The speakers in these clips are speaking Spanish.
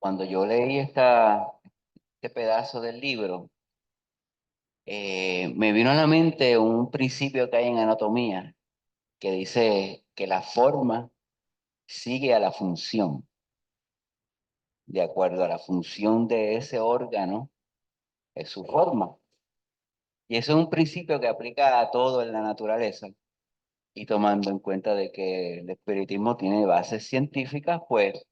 Cuando yo leí este pedazo del libro, me vino a la mente un principio que hay en anatomía que dice que la forma sigue a la función. De acuerdo a la función de ese órgano, es su forma. Y eso es un principio que aplica a todo en la naturaleza. Y tomando en cuenta de que el espiritismo tiene bases científicas, pues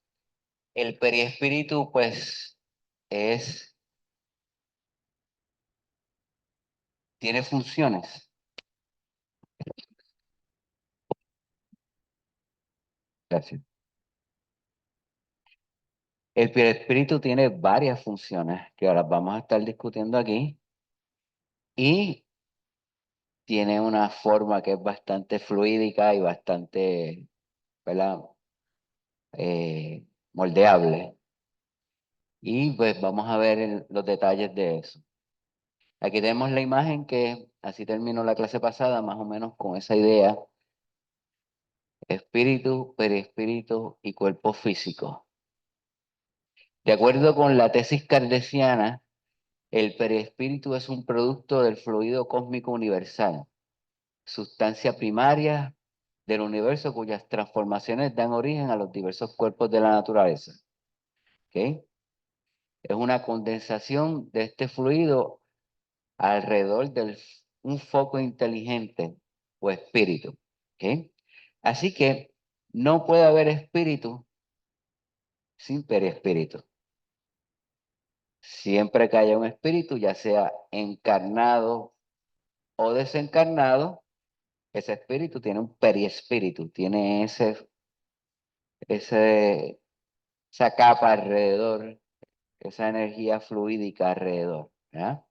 el periespíritu, pues, es, tiene funciones. Gracias. El perispíritu tiene varias funciones que ahora vamos a estar discutiendo aquí y tiene una forma que es bastante fluídica y bastante, ¿verdad? Moldeable. Y pues vamos a ver los detalles de eso. Aquí tenemos la imagen que así terminó la clase pasada, más o menos con esa idea: espíritu, perispíritu y cuerpo físico. De acuerdo con la tesis kardeciana, el perispíritu es un producto del fluido cósmico universal, sustancia primaria del universo cuyas transformaciones dan origen a los diversos cuerpos de la naturaleza. ¿Ok? Es una condensación de este fluido alrededor de un foco inteligente o espíritu. ¿Ok? Así que no puede haber espíritu sin perispíritu. Siempre que haya un espíritu, ya sea encarnado o desencarnado, ese espíritu tiene un perispíritu, tiene ese, esa capa alrededor, esa energía fluídica alrededor. ¿Ya?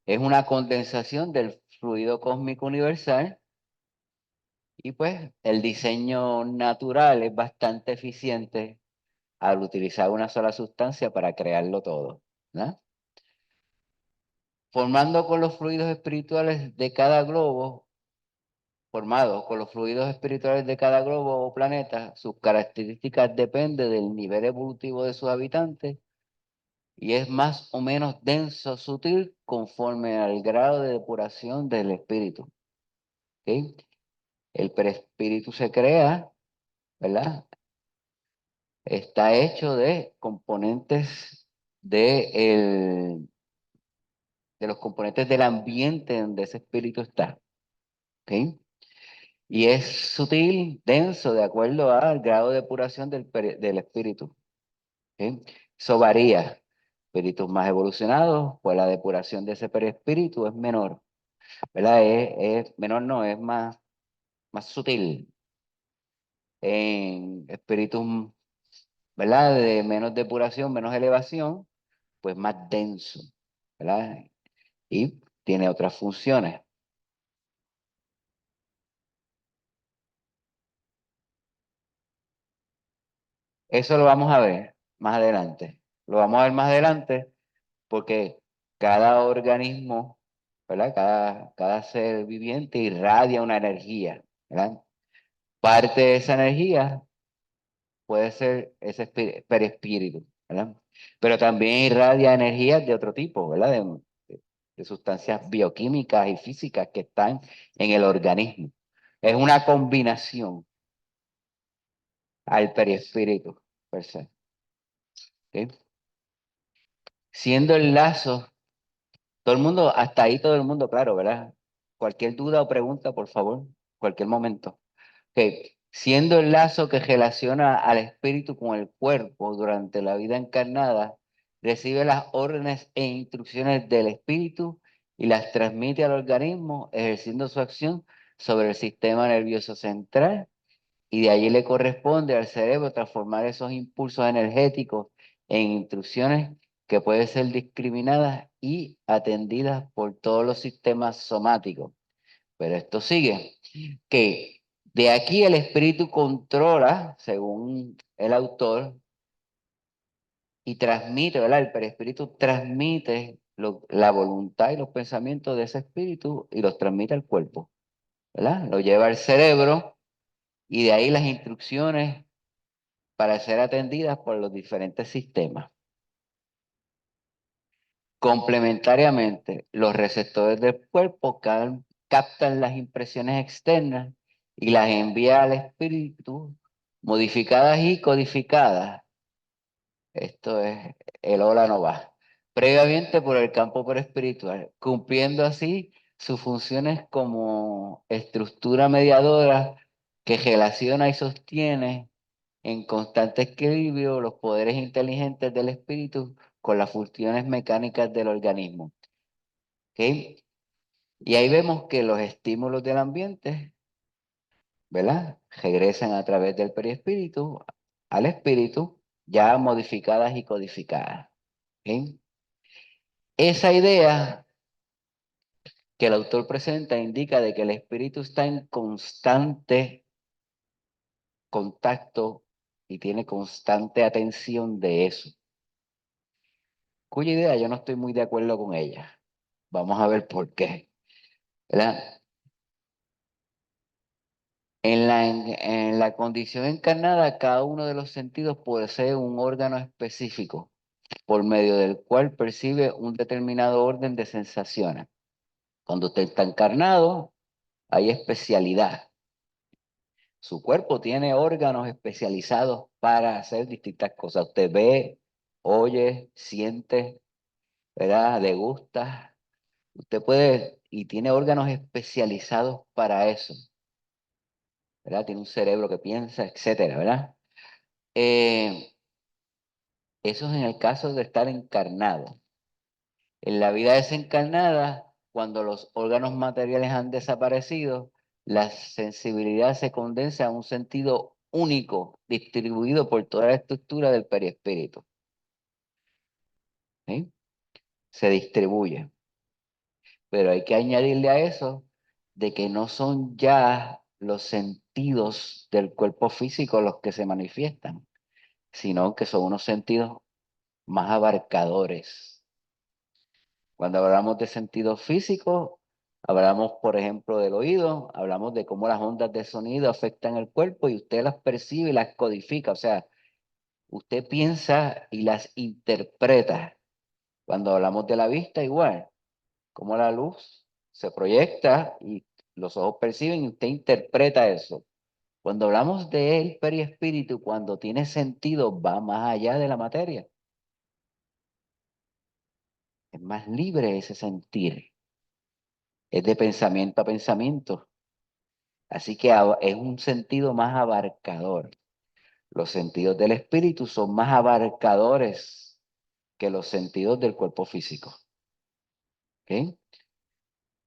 Es una condensación del fluido cósmico universal y pues el diseño natural es bastante eficiente al utilizar una sola sustancia para crearlo todo. ¿Ya? Formando con los fluidos espirituales de cada globo, Formados con los fluidos espirituales de cada globo o planeta, sus características dependen del nivel evolutivo de sus habitantes y es más o menos denso, sutil, conforme al grado de depuración del espíritu. ¿Ok? El perispíritu se crea, ¿verdad? Está hecho de componentes de los componentes del ambiente donde ese espíritu está. ¿Ok? Y es sutil, denso, de acuerdo al grado de depuración del espíritu. ¿Ok? Eso varía. Espíritus más evolucionados, pues la depuración de ese perispíritu es menor. ¿Verdad? Menor, no, es más sutil. En espíritus, ¿verdad? De menos depuración, menos elevación, pues más denso. ¿Verdad? Y tiene otras funciones. Eso lo vamos a ver más adelante. Lo vamos a ver más adelante porque cada organismo, ¿verdad? Cada ser viviente irradia una energía, ¿verdad? Parte de esa energía puede ser ese perispíritu, ¿verdad? Pero también irradia energías de otro tipo, ¿verdad? De sustancias bioquímicas y físicas que están en el organismo. Es una combinación al perispíritu, per se. ¿Ok? Siendo el lazo, todo el mundo, hasta ahí todo el mundo, claro, ¿verdad? Cualquier duda o pregunta, por favor, cualquier momento. Que siendo el lazo que relaciona al espíritu con el cuerpo durante la vida encarnada, recibe las órdenes e instrucciones del espíritu y las transmite al organismo, ejerciendo su acción sobre el sistema nervioso central, y de allí le corresponde al cerebro transformar esos impulsos energéticos en instrucciones que pueden ser discriminadas y atendidas por todos los sistemas somáticos. Pero esto sigue, que de aquí el espíritu controla, según el autor, y transmite, ¿verdad? El perispíritu transmite la voluntad y los pensamientos de ese espíritu y los transmite al cuerpo, ¿verdad? Lo lleva al cerebro y de ahí las instrucciones para ser atendidas por los diferentes sistemas. Complementariamente, los receptores del cuerpo captan las impresiones externas y las envía al espíritu modificadas y codificadas. Esto es el hola no va. Previamente por el campo perespiritual, cumpliendo así sus funciones como estructura mediadora que relaciona y sostiene en constante equilibrio los poderes inteligentes del espíritu con las funciones mecánicas del organismo. ¿Ok? Y ahí vemos que los estímulos del ambiente, ¿verdad? Regresan a través del perispíritu al espíritu, ya modificadas y codificadas. ¿Ok? Esa idea que el autor presenta indica de que el espíritu está en constante contacto y tiene constante atención de eso, cuya idea yo no estoy muy de acuerdo con ella. Vamos a ver por qué, ¿verdad? En la condición encarnada, cada uno de los sentidos posee un órgano específico por medio del cual percibe un determinado orden de sensaciones. Cuando usted está encarnado, hay especialidad. Su cuerpo tiene órganos especializados para hacer distintas cosas. Usted ve, oye, siente, ¿verdad? Degusta. Usted puede y tiene órganos especializados para eso, ¿verdad? Tiene un cerebro que piensa, etcétera, ¿verdad? Eh, Eso es en el caso de estar encarnado. En la vida desencarnada, cuando los órganos materiales han desaparecido, la sensibilidad se condensa a un sentido único, distribuido por toda la estructura del perispíritu. ¿Sí? Se distribuye. Pero hay que añadirle a eso de que no son ya los sentidos del cuerpo físico los que se manifiestan, sino que son unos sentidos más abarcadores. Cuando hablamos de sentidos físicos, hablamos, por ejemplo, del oído, hablamos de cómo las ondas de sonido afectan el cuerpo y usted las percibe y las codifica, o sea, usted piensa y las interpreta. Cuando hablamos de la vista, igual, cómo la luz se proyecta y los ojos perciben y usted interpreta eso. Cuando hablamos del periespíritu, cuando tiene sentido, va más allá de la materia. Es más libre ese sentir. Es de pensamiento a pensamiento. Así que es un sentido más abarcador. Los sentidos del espíritu son más abarcadores que los sentidos del cuerpo físico. ¿Ok?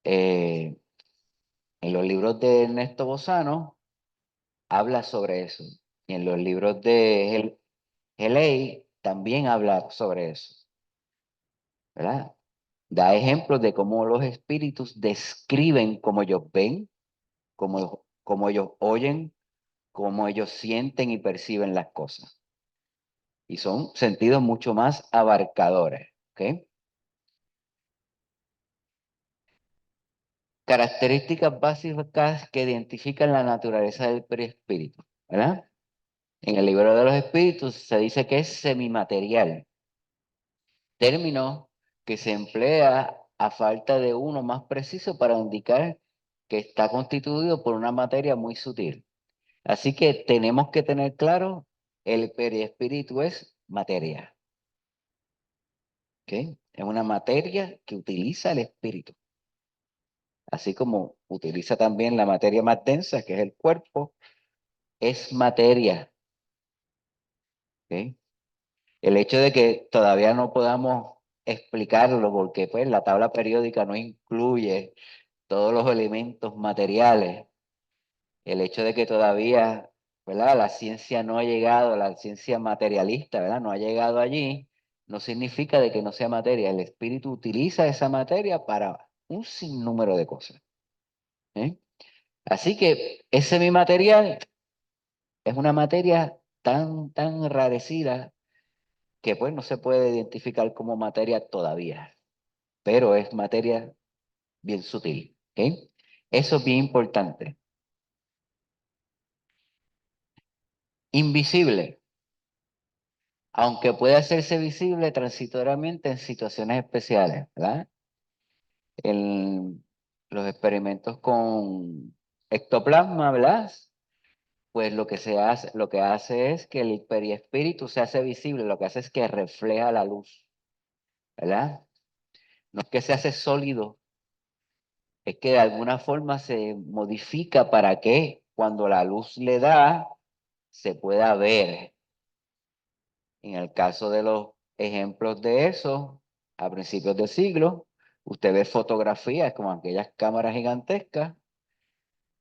Eh, en los libros de Ernesto Bozano habla sobre eso. Y en los libros de Heley también habla sobre eso. ¿Verdad? Da ejemplos de cómo los espíritus describen cómo ellos ven, cómo ellos oyen, cómo ellos sienten y perciben las cosas. Y son sentidos mucho más abarcadores. ¿Ok? Características básicas que identifican la naturaleza del perispíritu, ¿verdad? En el libro de los espíritus se dice que es semimaterial, término que se emplea a falta de uno más preciso para indicar que está constituido por una materia muy sutil. Así que tenemos que tener claro, el perispíritu es materia, ¿ok? Es una materia que utiliza el espíritu, así como utiliza también la materia más densa, que es el cuerpo, es materia, ¿ok? El hecho de que todavía no podamos explicarlo, porque pues la tabla periódica no incluye todos los elementos materiales, el hecho de que todavía, ¿verdad? La ciencia no ha llegado, la ciencia materialista, ¿verdad? No ha llegado allí, no significa de que no sea materia. El espíritu utiliza esa materia para un sinnúmero de cosas. ¿Eh? Así que ese mi material es una materia tan enrarecida que pues no se puede identificar como materia todavía, pero es materia bien sutil. ¿Ok? Eso es bien importante. Invisible. aunque puede hacerse visible transitoriamente en situaciones especiales, ¿verdad? En los experimentos con ectoplasma, ¿verdad? Pues lo que hace es que el periespíritu se hace visible, lo que hace es que refleja la luz, ¿verdad? No es que se hace sólido, es que de alguna forma se modifica para que cuando la luz le da, se pueda ver. En el caso de los ejemplos de eso, a principios del siglo, usted ve fotografías como aquellas cámaras gigantescas,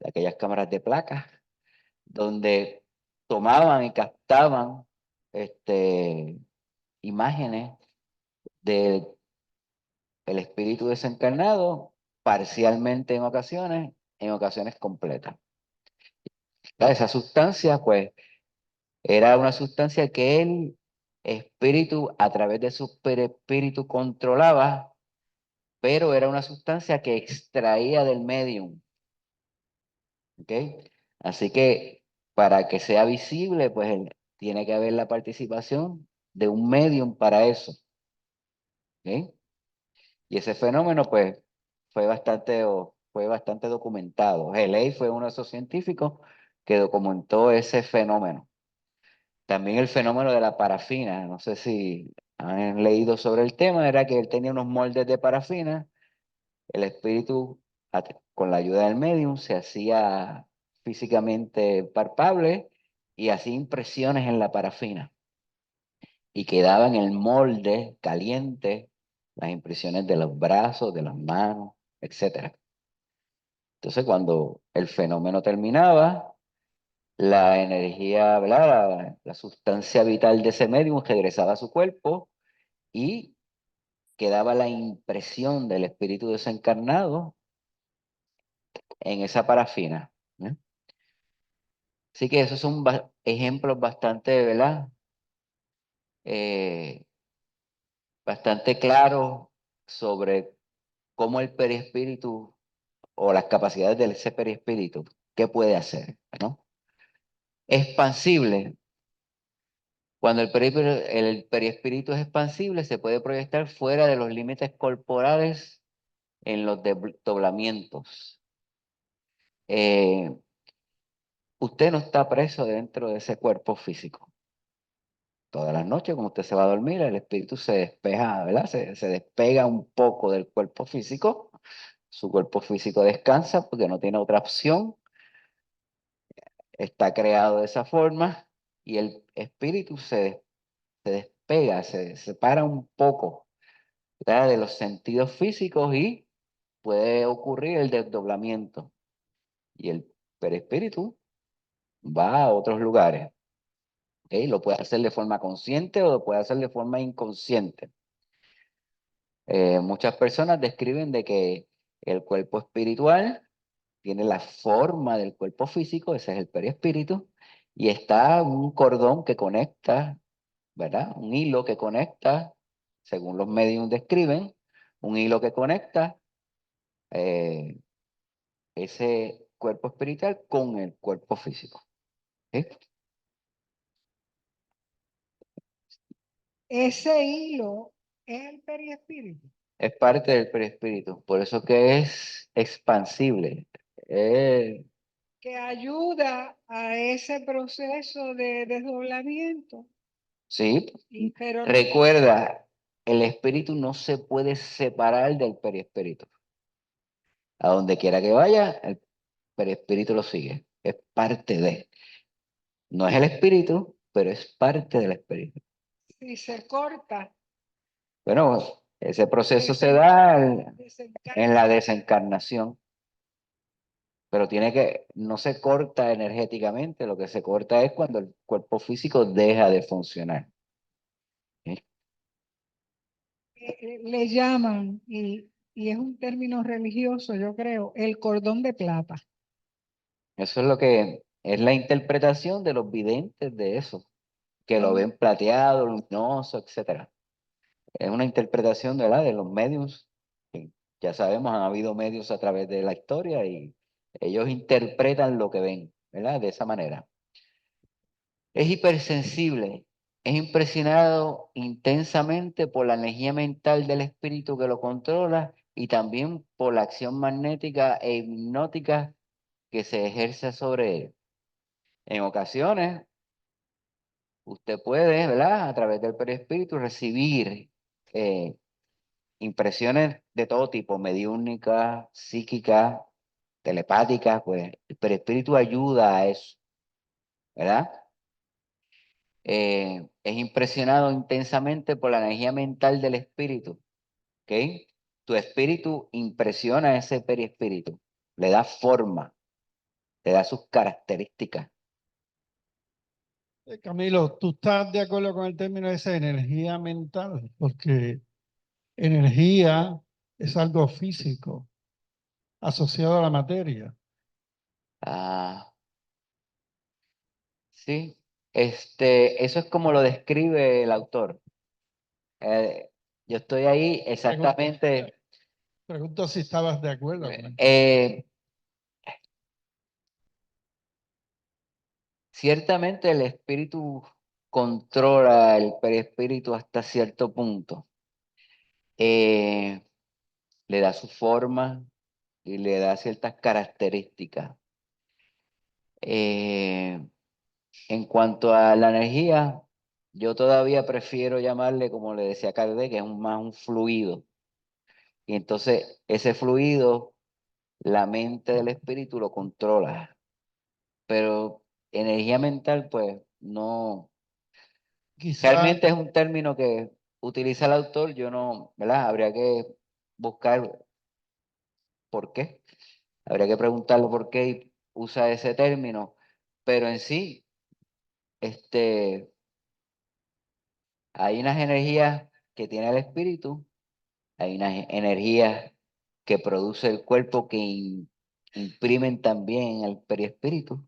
aquellas cámaras de placas, donde tomaban y captaban este, imágenes del el espíritu desencarnado, parcialmente en ocasiones completas. Esa sustancia, pues, era una sustancia que el espíritu, a través de su perispíritu, controlaba, pero era una sustancia que extraía del medium. ¿Ok? Así que para que sea visible, pues tiene que haber la participación de un medium para eso. ¿Ok? Y ese fenómeno, pues, fue bastante documentado. Haley fue uno de esos científicos que documentó ese fenómeno. También el fenómeno de la parafina, no sé si han leído sobre el tema, era que él tenía unos moldes de parafina, el espíritu, con la ayuda del medium, se hacía físicamente palpable y hacía impresiones en la parafina. Y quedaba en el molde caliente las impresiones de los brazos, de las manos, etcétera. Entonces, cuando el fenómeno terminaba, la energía, ¿verdad? La sustancia vital de ese medium regresaba a su cuerpo y quedaba la impresión del espíritu desencarnado en esa parafina. ¿Eh? Así que esos son ejemplos bastante, ¿verdad? Eh, Bastante claros sobre cómo el perispíritu o las capacidades de ese perispíritu, ¿qué puede hacer? ¿No? Expansible. Cuando el perispíritu es expansible, se puede proyectar fuera de los límites corporales en los desdoblamientos. Usted no está preso dentro de ese cuerpo físico. Todas las noches, cuando usted se va a dormir, el espíritu se despeja, ¿verdad? Se despega un poco del cuerpo físico. Su cuerpo físico descansa porque no tiene otra opción. Está creado de esa forma y el espíritu se despega, se separa un poco, ¿verdad? De los sentidos físicos y puede ocurrir el desdoblamiento. Y el perispíritu va a otros lugares. ¿Ok? Lo puede hacer de forma consciente o lo puede hacer de forma inconsciente. Muchas personas describen de que el cuerpo espiritual tiene la forma del cuerpo físico, ese es el perispíritu, y está un cordón que conecta, ¿verdad? Un hilo que conecta, según los medios describen, un hilo que conecta eh, ese cuerpo espiritual con el cuerpo físico. ¿Ok? Ese hilo es el perispíritu Es parte del perispíritu, por eso que es expansible. Eh, que ayuda a ese proceso de desdoblamiento. sí, Pero recuerda, el espíritu no se puede separar del perispíritu. A donde quiera que vaya, el perispíritu lo sigue. Es parte de. No es el espíritu, pero es parte del espíritu. si se corta, Bueno, ese proceso se desen- da en la desencarna. desencarnación, pero no se corta energéticamente, lo que se corta es cuando el cuerpo físico deja de funcionar. ¿Sí? Le llaman, y es un término religioso, yo creo, el cordón de plata. Eso es lo que es la interpretación de los videntes de eso, que lo Oh, ven plateado, luminoso, etcétera. Es una interpretación, ¿verdad?, de los medios. Que ya sabemos, han habido medios a través de la historia y ellos interpretan lo que ven, ¿verdad? De esa manera. Es hipersensible. es impresionado intensamente por la energía mental del espíritu que lo controla y también por la acción magnética e hipnótica que se ejerce sobre él. En ocasiones, usted puede, ¿verdad? A través del perispíritu recibir eh, impresiones de todo tipo, mediúnicas, psíquicas, telepáticas, pues el perispíritu ayuda a eso, ¿verdad? Es impresionado intensamente por la energía mental del espíritu, ¿ok? Tu espíritu impresiona a ese perispíritu, le da forma, le da sus características. Camilo, ¿tú estás de acuerdo con el término de esa energía mental? Porque energía es algo físico asociado a la materia. Ah, sí, eso es como lo describe el autor. Eh, yo estoy ahí exactamente. Pregunto si estabas de acuerdo con él. Ciertamente el espíritu controla el perispíritu hasta cierto punto. Eh, Le da su forma y le da ciertas características. Eh, en cuanto a la energía, yo todavía prefiero llamarle, como le decía Kardec, que es más un fluido. Y entonces ese fluido, la mente del espíritu lo controla. Pero energía mental, pues no. Quizá, Realmente es un término que utiliza el autor, yo no, ¿verdad? Habría que buscar por qué. Habría que preguntarle por qué usa ese término. Pero en sí, este, hay unas energías que tiene el espíritu, hay unas energías que produce el cuerpo que imprimen también el perispíritu,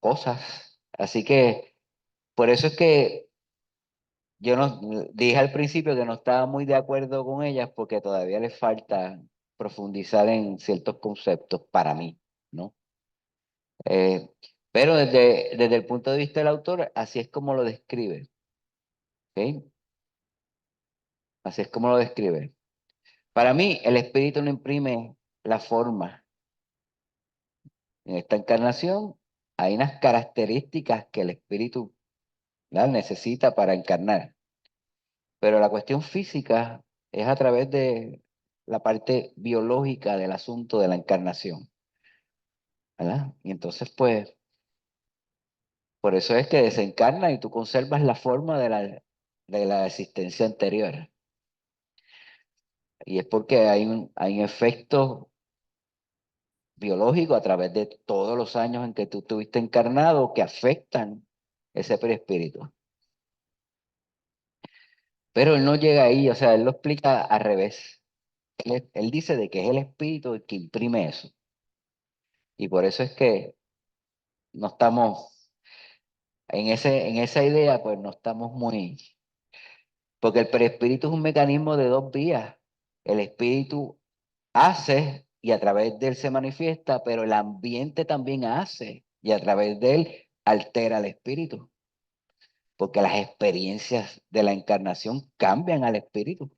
cosas. Así que por eso es que yo no dije al principio que no estaba muy de acuerdo con ellas porque todavía les falta profundizar en ciertos conceptos para mí, ¿no? Eh, pero desde el punto de vista del autor, así es como lo describe, ¿ok? Así es como lo describe. Para mí, el espíritu no imprime la forma. En esta encarnación hay unas características que el espíritu, ¿verdad?, necesita para encarnar. Pero la cuestión física es a través de la parte biológica del asunto de la encarnación, ¿verdad? Y entonces, pues, por eso es que desencarna y tú conservas la forma de la existencia anterior. Y es porque hay un efecto biológico a través de todos los años en que tú estuviste encarnado que afectan ese perispíritu. Pero él no llega ahí, o sea, él lo explica al revés. Él dice de que es el espíritu el que imprime eso. Y por eso es que no estamos en esa idea, pues no estamos muy, porque el perispíritu es un mecanismo de dos vías. El espíritu hace y a través de él se manifiesta, pero el ambiente también hace y a través de él altera el espíritu, porque las experiencias de la encarnación cambian al espíritu,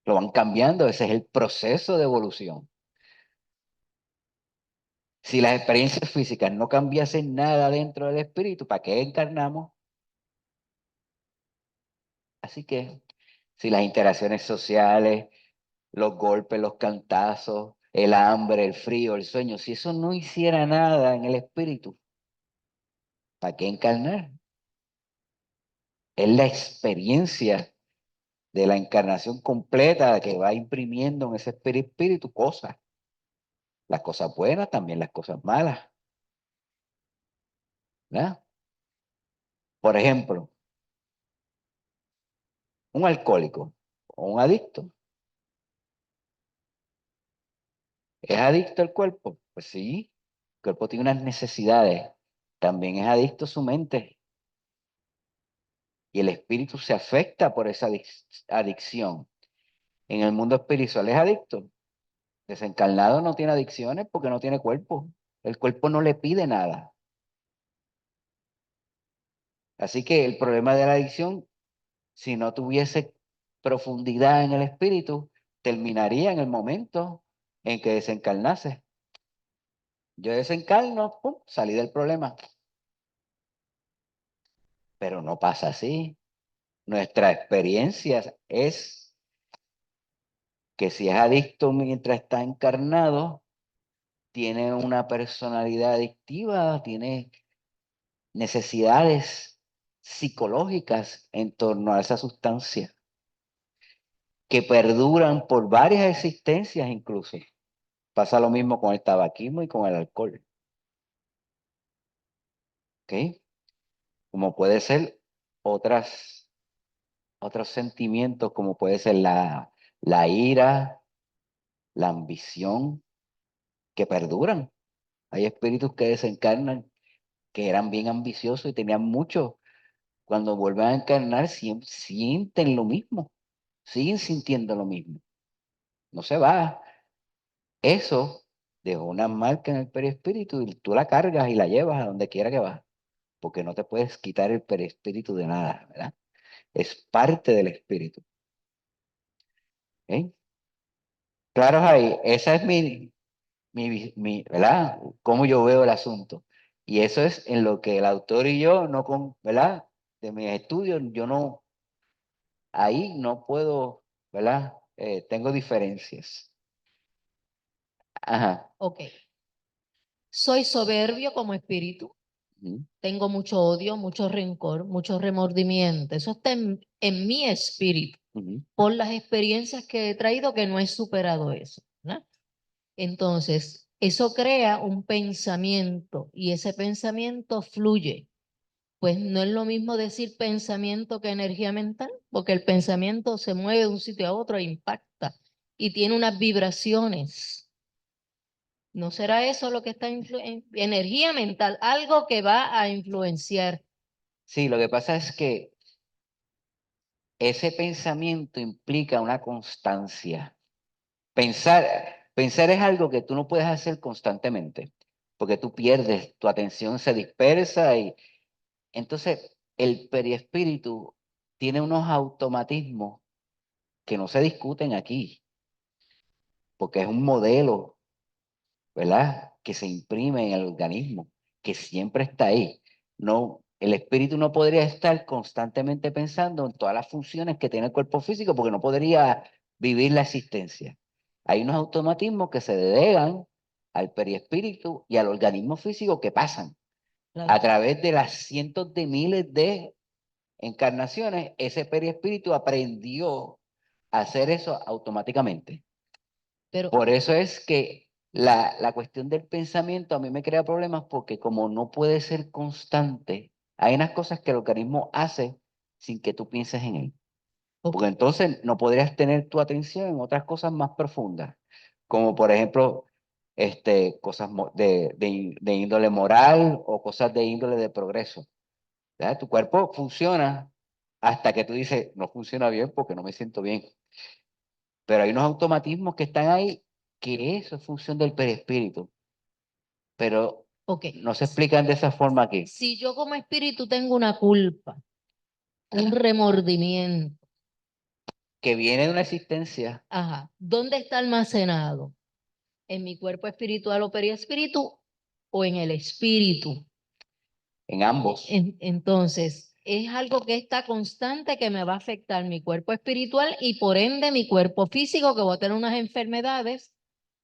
lo van cambiando, ese es el proceso de evolución. Si las experiencias físicas no cambiasen nada dentro del espíritu, ¿para qué encarnamos? Así que si las interacciones sociales, los golpes, los cantazos, el hambre, el frío, el sueño, si eso no hiciera nada en el espíritu, ¿para qué encarnar? Es la experiencia de la encarnación completa que va imprimiendo en ese espíritu cosas, las cosas buenas, también las cosas malas, ¿verdad? Por ejemplo, un alcohólico o un adicto. ¿Es adicto el cuerpo? Pues sí, el cuerpo tiene unas necesidades. También es adicto su mente y el espíritu se afecta por esa adicción. En el mundo espiritual es adicto. Desencarnado no tiene adicciones porque no tiene cuerpo. El cuerpo no le pide nada. Así que el problema de la adicción, si no tuviese profundidad en el espíritu, terminaría en el momento en que desencarnase. Yo desencarno, pum, salí del problema. Pero no pasa así. Nuestra experiencia es que si es adicto mientras está encarnado, tiene una personalidad adictiva, tiene necesidades psicológicas en torno a esa sustancia que perduran por varias existencias incluso. Pasa lo mismo con el tabaquismo y con el alcohol. ¿Ok? Como puede ser otros sentimientos, como puede ser la ira, la ambición, que perduran. Hay espíritus que desencarnan, que eran bien ambiciosos y tenían mucho. Cuando vuelven a encarnar, sienten lo mismo, siguen sintiendo lo mismo. No se va. Eso dejó una marca en el perispíritu y tú la cargas y la llevas a donde quiera que vas, porque no te puedes quitar el perispíritu de nada, ¿verdad? Es parte del espíritu. ¿Ok? Claro, ahí, esa es ¿verdad? Cómo yo veo el asunto. Y eso es en lo que el autor y yo, no con, ¿verdad? De mis estudios, yo no, ahí no puedo, ¿verdad? Tengo diferencias. Ajá. Ok. Soy soberbio como espíritu. Ujú, Tengo mucho odio, mucho rencor, mucho remordimiento. Eso está en mi espíritu ujú. por las experiencias que he traído que no he superado eso, ¿verdad? Entonces, eso crea un pensamiento y ese pensamiento fluye. Pues no es lo mismo decir pensamiento que energía mental, porque el pensamiento se mueve de un sitio a otro e impacta y tiene unas vibraciones. ¿No será eso lo que está en energía mental? Algo que va a influenciar. Sí, lo que pasa es que ese pensamiento implica una constancia. Pensar, pensar es algo que tú no puedes hacer constantemente, porque tú pierdes, tu atención se dispersa y entonces el periespíritu tiene unos automatismos que no se discuten aquí, porque es un modelo, ¿verdad? Que se imprime en el organismo, que siempre está ahí. No, el espíritu no podría estar constantemente pensando en todas las funciones que tiene el cuerpo físico, porque no podría vivir la existencia. Hay unos automatismos que se delegan al periespíritu y al organismo físico que pasan Claro. a través de las cientos de miles de encarnaciones. Ese periespíritu aprendió a hacer eso automáticamente. Pero, Por eso es que la cuestión del pensamiento a mí me crea problemas porque como no puede ser constante, hay unas cosas que el organismo hace sin que tú pienses en él. Porque entonces no podrías tener tu atención en otras cosas más profundas, como por ejemplo, cosas de índole moral o cosas de índole de progreso. ¿Verdad? Tu cuerpo funciona hasta que tú dices, no funciona bien porque no me siento bien. Pero hay unos automatismos que están ahí, que eso es función del perispíritu, pero ok, no se explican de esa forma aquí. si yo como espíritu tengo una culpa, un remordimiento, Que viene de una existencia ajá, ¿dónde está almacenado? ¿En mi cuerpo espiritual o periespíritu o en el espíritu? en ambos. Entonces, es algo que está constante que me va a afectar mi cuerpo espiritual y por ende mi cuerpo físico, que voy a tener unas enfermedades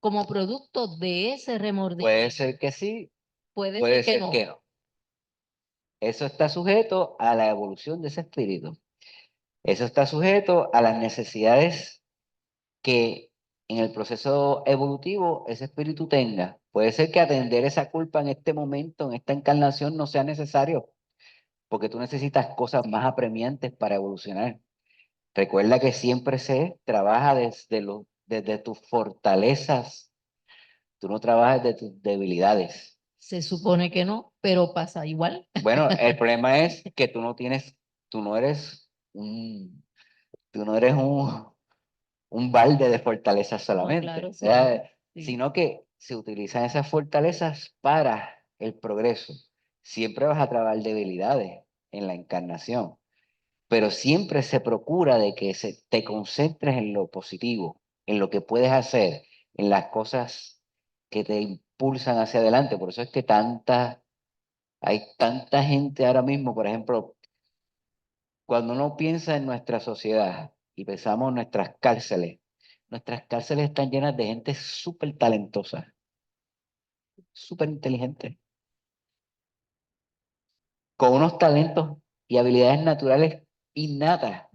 como producto de ese remordimiento. Puede ser que sí, Puede puede ser que ser no. que no. Eso está sujeto a la evolución de ese espíritu. Eso está sujeto a las necesidades que en el proceso evolutivo ese espíritu tenga. Puede ser que atender esa culpa en este momento, en esta encarnación, no sea necesario, porque tú necesitas cosas más apremiantes para evolucionar. Recuerda que siempre se trabaja desde tus fortalezas, tú no trabajas de tus debilidades. Se supone que no, pero pasa igual. Bueno, el problema es que tú no eres tú no eres un balde de fortalezas No, solamente, claro, sí. ¿verdad? Sí. Sino que se utilizan esas fortalezas para el progreso. Siempre vas a trabajar debilidades. en la encarnación, pero siempre se procura de que te concentres en lo positivo, en lo que puedes hacer, en las cosas que te impulsan hacia adelante. Por eso es que hay tanta gente ahora mismo, por ejemplo, cuando uno piensa en nuestra sociedad y pensamos en nuestras cárceles están llenas de gente súper talentosa, súper inteligente, con unos talentos y habilidades naturales innatas.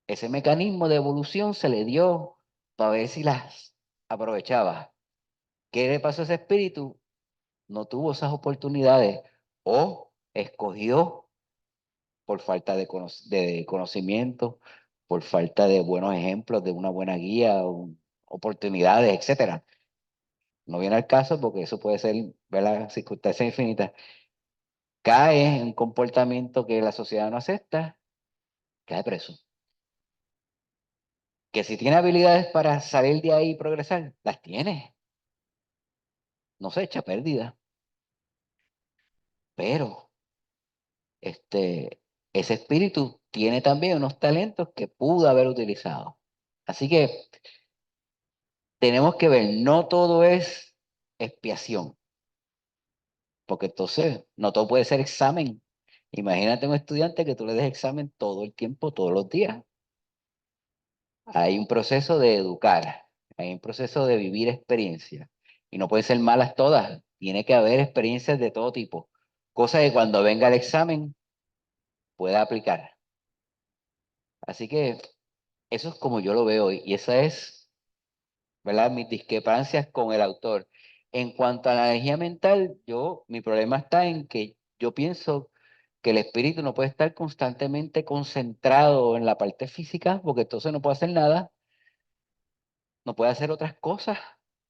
Ese mecanismo de evolución se le dio para ver si las aprovechaba. ¿Qué le pasó a ese espíritu? No tuvo esas oportunidades o escogió por falta de conocimiento, por falta de buenos ejemplos, de una buena guía, oportunidades, etcétera. No viene al caso porque eso puede ser, ¿verdad?, circunstancias infinitas. Cae en un comportamiento que la sociedad no acepta, cae preso. Que si tiene habilidades para salir de ahí y progresar, las tiene. No se echa pérdida. Pero ese espíritu tiene también unos talentos que pudo haber utilizado. Así que tenemos que ver, no todo es expiación, porque entonces no todo puede ser examen. Imagínate un estudiante que tú le des examen todo el tiempo, todos los días. Hay un proceso de educar, hay un proceso de vivir experiencias, y no pueden ser malas todas, tiene que haber experiencias de todo tipo, cosa que cuando venga el examen pueda aplicar. Así que eso es como yo lo veo, y esa es, ¿verdad?, mis discrepancias con el autor. En cuanto a la energía mental, mi problema está en que yo pienso que el espíritu no puede estar constantemente concentrado en la parte física, porque entonces no puede hacer nada, no puede hacer otras cosas,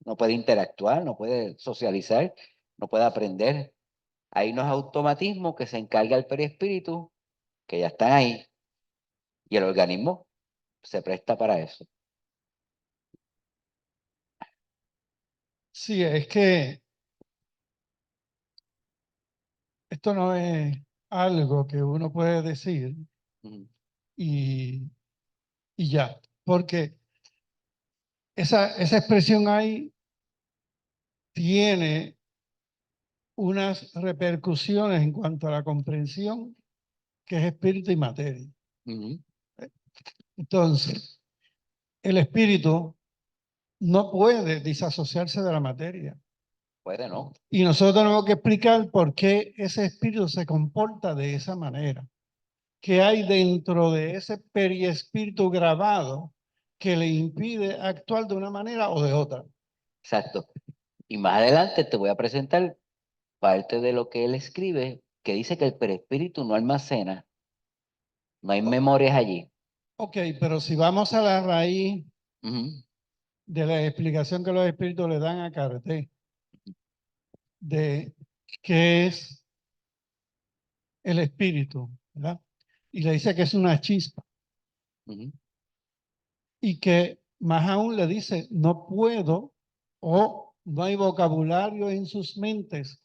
no puede interactuar, no puede socializar, no puede aprender. Hay unos automatismos que se encarga el perispíritu, que ya están ahí, y el organismo se presta para eso. Sí, es que esto no es algo que uno puede decir Ujú, y, y ya, porque esa expresión ahí tiene unas repercusiones en cuanto a la comprensión que es espíritu y materia. ujú. Entonces, el espíritu no puede disasociarse de la materia. Puede no. Y nosotros tenemos que explicar por qué ese espíritu se comporta de esa manera. ¿Qué hay dentro de ese periespíritu grabado que le impide actuar de una manera o de otra? Exacto. Y más adelante te voy a presentar parte de lo que él escribe, que dice que el perispíritu no almacena, no hay memorias allí. Ok, pero si vamos a la raíz Ujú, de la explicación que los espíritus le dan a Kardec de qué es el espíritu, ¿verdad? Y le dice que es una chispa ujú. y que más aún le dice, no puedo o no hay vocabulario en sus mentes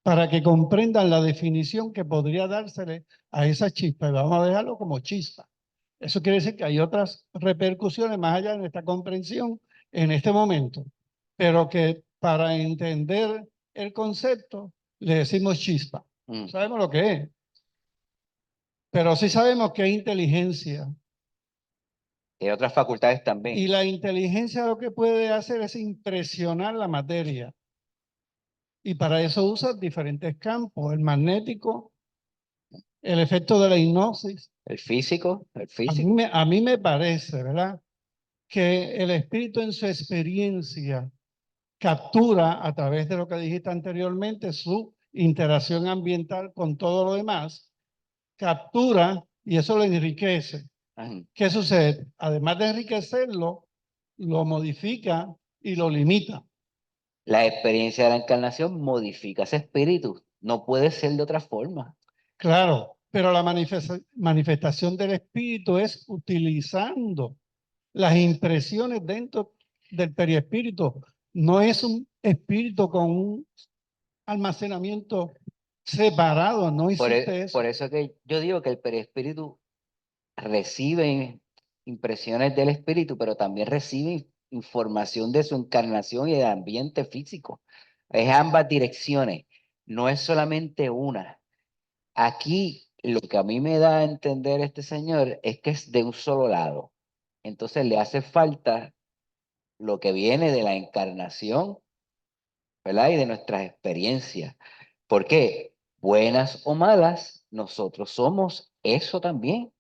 para que comprendan la definición que podría dársele a esa chispa. Y vamos a dejarlo como chispa. Eso quiere decir que hay otras repercusiones más allá de nuestra comprensión en este momento, pero que para entender el concepto le decimos chispa. Mm. Sabemos lo que es, pero sí sabemos que hay inteligencia. Hay otras facultades Y también. la inteligencia lo que puede hacer es impresionar la materia. Y para eso usa diferentes campos, el magnético, el efecto de la hipnosis. El A físico. mí a mí me parece, ¿verdad?, que el espíritu en su experiencia captura a través de lo que dijiste anteriormente, su interacción ambiental con todo lo demás, captura y eso lo enriquece. Ajá. ¿Qué sucede? Además de enriquecerlo, lo modifica y lo limita. La experiencia de la encarnación modifica ese espíritu. No puede ser de otra forma. Claro, pero la manifestación del espíritu es utilizando las impresiones dentro del periespíritu. No es un espíritu con un almacenamiento separado, no existe eso. Por eso que yo digo que el perispíritu recibe impresiones del espíritu, pero también recibe información de su encarnación y del ambiente físico. Es ambas direcciones, no es solamente una. Aquí lo que a mí me da a entender este señor es que es de un solo lado. Entonces le hace falta lo que viene de la encarnación, ¿verdad? Y de nuestras experiencias. ¿Por qué? Buenas o malas, nosotros somos eso también.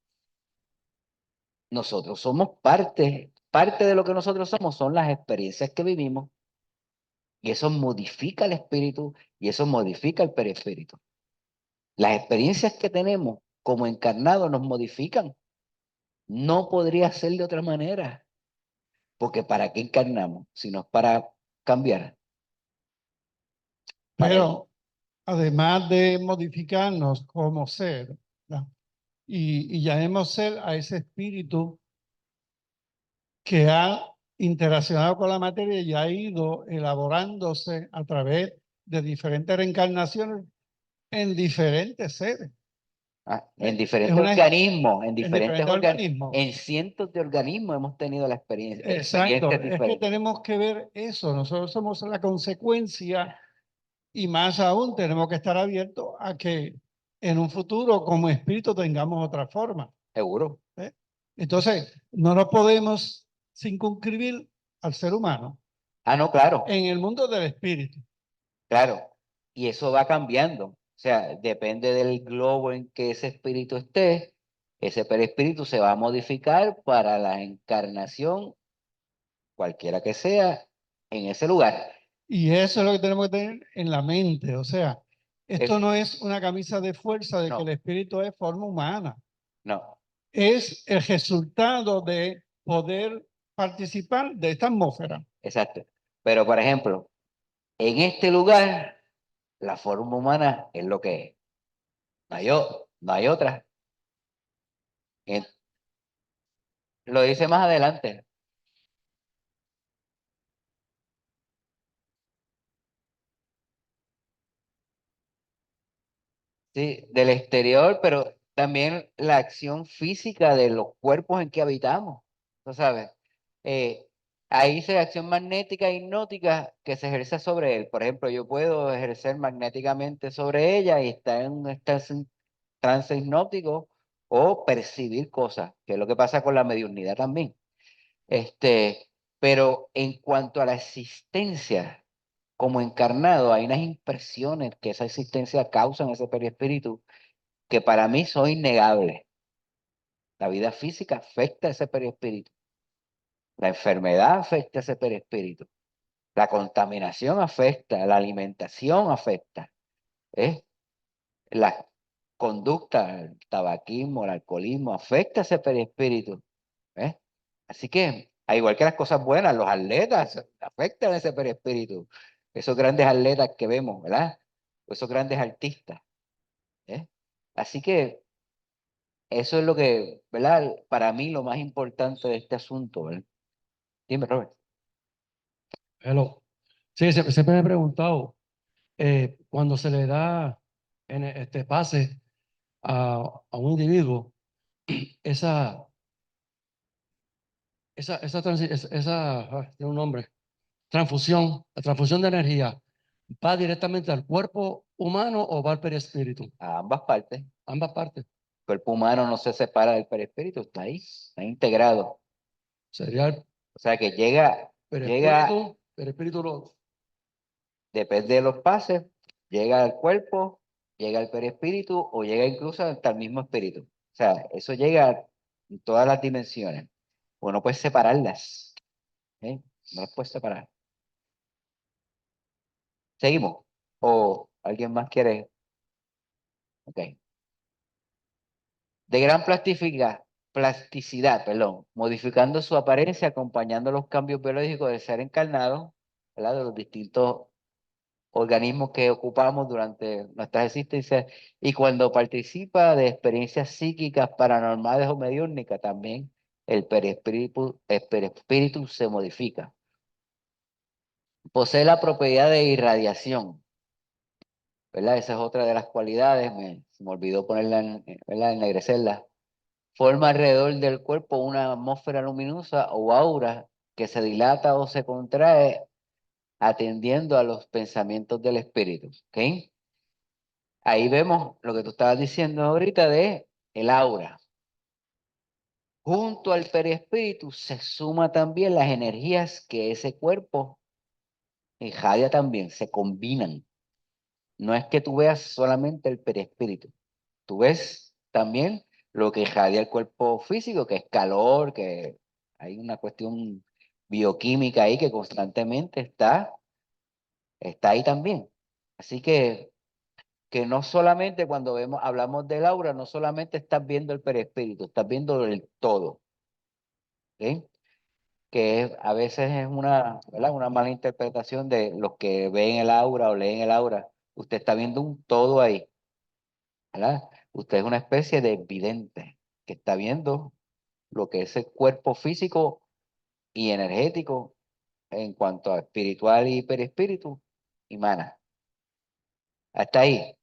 Nosotros somos parte de lo que nosotros somos son las experiencias que vivimos. Y eso modifica el espíritu y eso modifica el perispíritu. Las experiencias que tenemos como encarnados nos modifican. No podría ser de otra manera. Porque ¿para qué encarnamos? Si no es para cambiar. Para Pero además de modificarnos como ser, ¿verdad? Y llamemos ser a ese espíritu que ha interaccionado con la materia y ha ido elaborándose a través de diferentes reencarnaciones en diferentes seres. En Es diferentes una, organismos, en en diferentes diferentes organismos, organismos. en cientos de organismos hemos tenido la experiencia, Exacto, experiencias es que diferentes. tenemos que ver eso. Nosotros somos la consecuencia y más aún tenemos que estar abiertos a que en un futuro como espíritu tengamos otra forma. Seguro. ¿Eh? Entonces, no nos podemos circunscribir al ser humano Ah, no, claro. en el mundo del espíritu. Claro, y eso va cambiando. O sea, depende del globo en que ese espíritu esté, ese perispíritu se va a modificar para la encarnación, cualquiera que sea, en ese lugar. Y eso es lo que tenemos que tener en la mente. O sea, esto Es- no es una camisa de fuerza de que el no, espíritu es forma humana. no, Es el resultado de poder participar de esta atmósfera. exacto. Pero, por ejemplo, en este lugar, la forma humana es lo que es. No hay otra. En- Lo dice más adelante. Sí, del exterior, pero también la acción física de los cuerpos en que habitamos, ¿tú sabes? Eh, Ahí dice acción magnética e hipnótica que se ejerce sobre él. Por ejemplo, yo puedo ejercer magnéticamente sobre ella y estar en un trance hipnótico o percibir cosas, que es lo que pasa con la mediunidad también. Pero en cuanto a la existencia como encarnado, hay unas impresiones que esa existencia causa en ese perispíritu que para mí son innegables. La vida física afecta a ese perispíritu. La enfermedad afecta a ese perispíritu. La contaminación afecta, la alimentación afecta. ¿Eh? La conducta, el tabaquismo, el alcoholismo afecta a ese perispíritu. ¿Eh? Así que, al igual que las cosas buenas, los atletas afectan a ese perispíritu. Esos grandes atletas que vemos, ¿verdad? Esos grandes artistas. ¿Eh? Así que eso es lo que, ¿verdad? Para mí lo más importante de este asunto, ¿verdad? Dime, Robert. Hello. Sí, siempre me he preguntado, cuando se le da este pase a un individuo, esa, tiene un nombre, transfusión, la transfusión de energía, ¿va directamente al cuerpo humano o va al perispíritu? A ambas partes. Ambas partes. El cuerpo humano no se separa del perispíritu, está integrado. Sería el O sea que llega, perispíritu depende de los pases, llega al cuerpo, llega al perispíritu o llega incluso hasta el mismo espíritu. O sea, eso llega en todas las dimensiones. Uno puede separarlas. ¿Eh? No las puede separar. ¿Seguimos? ¿O alguien más quiere? Ok. De gran plasticidad, perdón, modificando su apariencia, acompañando los cambios biológicos del ser encarnado, ¿verdad? De los distintos organismos que ocupamos durante nuestras existencias, y cuando participa de experiencias psíquicas, paranormales o mediúnicas, también el perispíritu se modifica. Posee la propiedad de irradiación, ¿verdad? Esa es otra de las cualidades, se me olvidó ponerla, ¿verdad? Ennegrecerla. Forma alrededor del cuerpo una atmósfera luminosa o aura que se dilata o se contrae atendiendo a los pensamientos del espíritu, ¿ok? Ahí vemos lo que tú estabas diciendo ahorita de el aura. Junto al perispíritu se suma también las energías que ese cuerpo irradia también, se combinan. No es que tú veas solamente el perispíritu, tú ves también lo que irradia el cuerpo físico, que es calor, que hay una cuestión bioquímica ahí que constantemente está ahí también. Así que no solamente cuando hablamos del aura, no solamente estás viendo el perispíritu, estás viendo el todo, ¿sí? A veces es ¿verdad? Una mala interpretación de los que ven el aura o leen el aura. Usted está viendo un todo ahí, ¿verdad? Usted es una especie de vidente que está viendo lo que ese cuerpo físico y energético en cuanto a espiritual y perispíritu emana. Hasta ahí.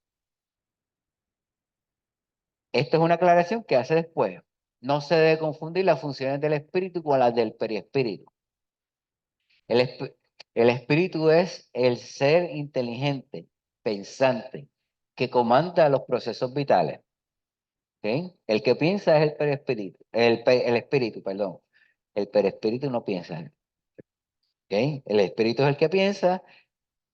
Esto es una aclaración que hace después. No se debe confundir las funciones del espíritu con las del perispíritu. El espíritu es el ser inteligente, pensante, que comanda los procesos vitales. ¿Ok? El que piensa es el perispíritu, el espíritu, perdón. El perispíritu no piensa. ¿Ok? El espíritu es el que piensa,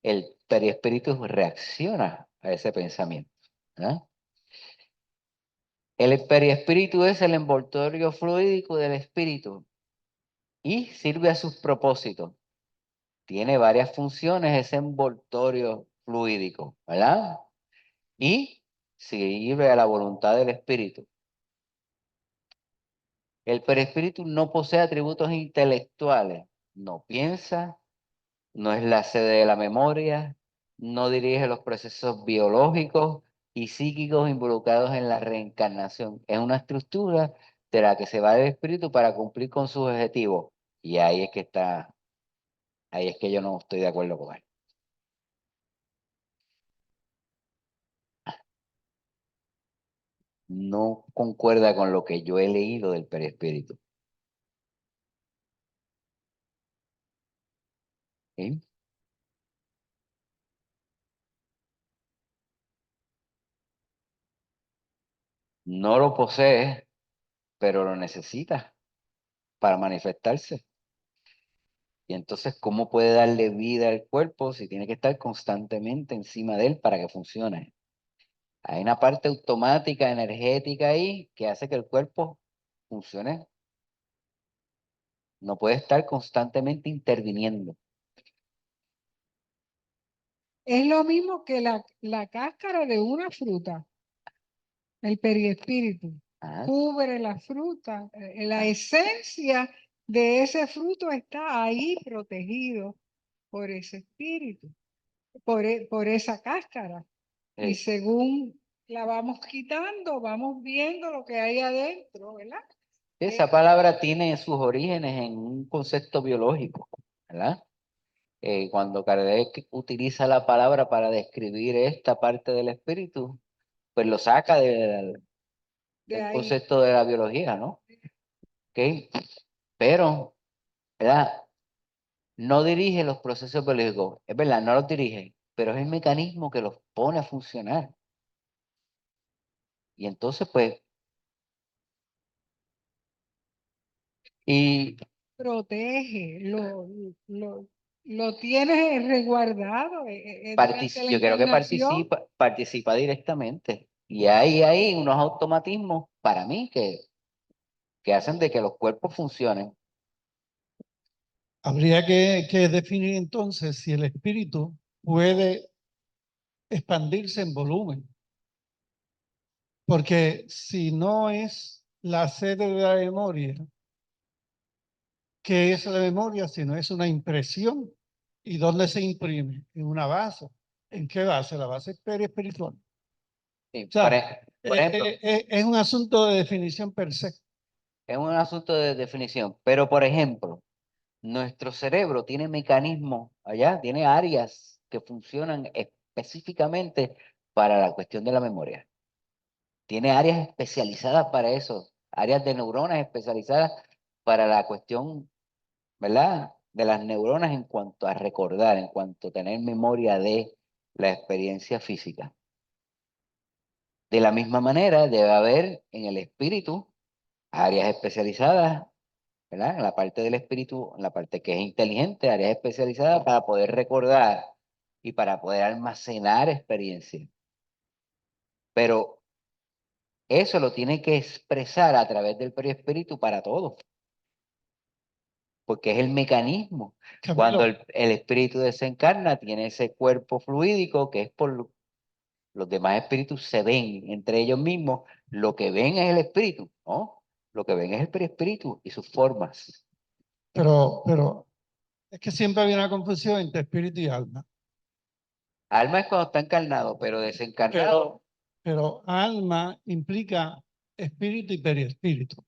el perispíritu reacciona a ese pensamiento. ¿Ah? El perispíritu es el envoltorio fluídico del espíritu y sirve a sus propósitos. Tiene varias funciones ese envoltorio fluídico, ¿verdad? Y sirve a la voluntad del espíritu. El perispíritu no posee atributos intelectuales, no piensa, no es la sede de la memoria, no dirige los procesos biológicos y psíquicos involucrados en la reencarnación. Es una estructura de la que se va el espíritu para cumplir con sus objetivos. Y ahí es que yo no estoy de acuerdo con él. No concuerda con lo que yo he leído del perispíritu. ¿Sí? No lo posee, pero lo necesita para manifestarse. Y entonces, ¿cómo puede darle vida al cuerpo si tiene que estar constantemente encima de él para que funcione? Hay una parte automática, energética ahí que hace que el cuerpo funcione. No puede estar constantemente interviniendo. Es lo mismo que la cáscara de una fruta, el periespíritu. Ah, Cubre la fruta, la Ah. esencia de ese fruto está ahí protegido por ese espíritu, por esa cáscara. Y sí. según la vamos quitando, vamos viendo lo que hay adentro, ¿verdad? Esa palabra tiene sus orígenes en un concepto biológico, ¿verdad? Cuando Kardec utiliza la palabra para describir esta parte del espíritu, pues lo saca del De ahí. concepto de la biología, ¿no? ¿Ok? Pero, ¿verdad? No dirige los procesos biológicos. Es verdad, no los dirige, pero es el mecanismo que los pone a funcionar. Y entonces, pues, y Protege, lo tienes resguardado durante la yo creo que encarnación. participa directamente. Y hay unos automatismos para mí que hacen de que los cuerpos funcionen. Habría que definir entonces si el espíritu puede expandirse en volumen, porque si no es la sede de la memoria, ¿qué es la memoria si no es una impresión? ¿Y dónde se imprime? En una base. ¿En qué base? La base espiritual. Sí, O sea, por ejemplo, es un asunto de definición per se. es un asunto de definición, pero por ejemplo, nuestro cerebro tiene mecanismos allá, tiene áreas que funcionan específicamente para la cuestión de la memoria. Tiene áreas especializadas para eso, áreas de neuronas especializadas para la cuestión, ¿verdad? De las neuronas en cuanto a recordar, en cuanto a tener memoria de la experiencia física. De la misma manera, debe haber en el espíritu áreas especializadas, ¿verdad? En la parte del espíritu, en la parte que es inteligente, áreas especializadas para poder recordar y para poder almacenar experiencias. Pero eso lo tiene que expresar a través del perispíritu para todos, porque es el mecanismo. Cuando Camilo, el espíritu desencarna, tiene ese cuerpo fluídico que es por los demás espíritus se ven entre ellos mismos. Lo que ven es el espíritu, ¿no? Lo que ven es el perispíritu y sus formas. pero es que siempre había una confusión entre espíritu y alma. Alma es cuando está encarnado, pero desencarnado. Pero alma implica espíritu y periespíritu.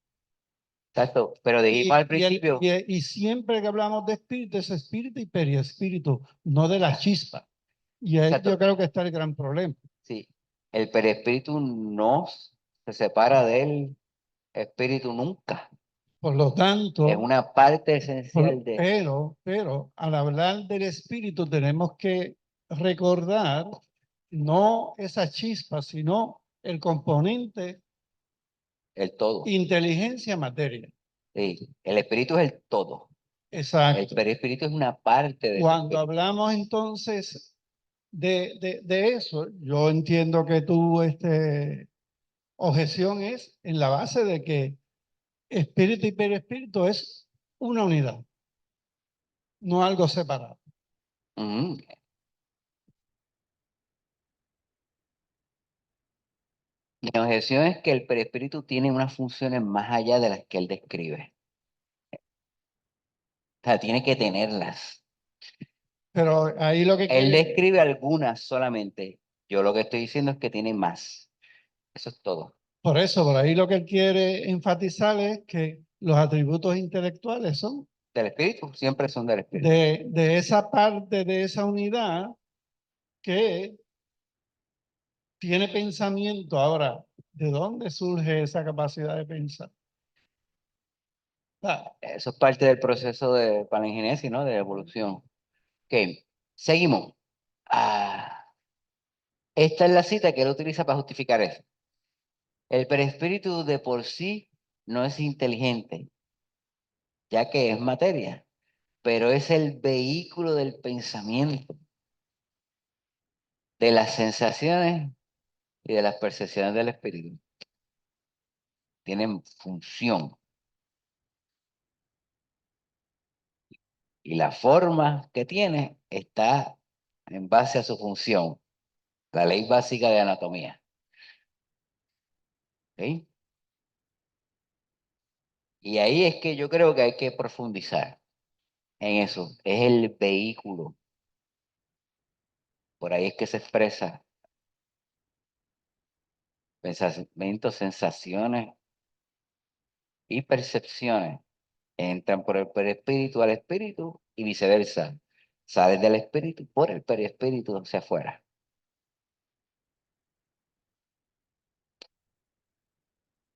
Exacto, pero dijimos al principio, Y siempre que hablamos de espíritu, es espíritu y periespíritu, no de la chispa. Y ahí exacto, yo creo que está el gran problema. sí, el perispíritu no se separa del espíritu nunca. Por lo Es tanto, una parte esencial de... pero al hablar del espíritu tenemos que recordar no esa chispa, sino el componente El todo. inteligencia materia. Sí, el espíritu es el todo. El Exacto. perispíritu es una parte del Cuando espíritu. hablamos entonces de eso, yo entiendo que tu objeción es en la base de que espíritu y perispíritu es una unidad, no algo separado. Ujú. Mi objeción es que el perispíritu tiene unas funciones más allá de las que él describe. O sea, tiene que tenerlas. Pero ahí lo que Él quiere, describe algunas solamente. Yo lo que estoy diciendo es que tiene más. Eso es todo. por ahí lo que él quiere enfatizar es que los atributos intelectuales son Del espíritu, siempre son del espíritu. de esa parte de esa unidad que tiene pensamiento. Ahora, ¿de dónde surge esa capacidad de pensar? Ah, Eso es parte del proceso de palingenesis, ¿no? De evolución. Ok, seguimos. Esta es la cita que él utiliza para justificar eso. El perispíritu de por sí no es inteligente, ya que es materia, pero es el vehículo del pensamiento, de las sensaciones y de las percepciones del espíritu. Tienen función. Y la forma que tiene está en base a su función, la ley básica de anatomía. ¿Ok? Y ahí es que yo creo que hay que profundizar en eso. Es el vehículo. Por ahí es que se expresa pensamientos, sensaciones y percepciones. Entran por el perispíritu al espíritu y viceversa. Salen del espíritu por el perispíritu hacia afuera.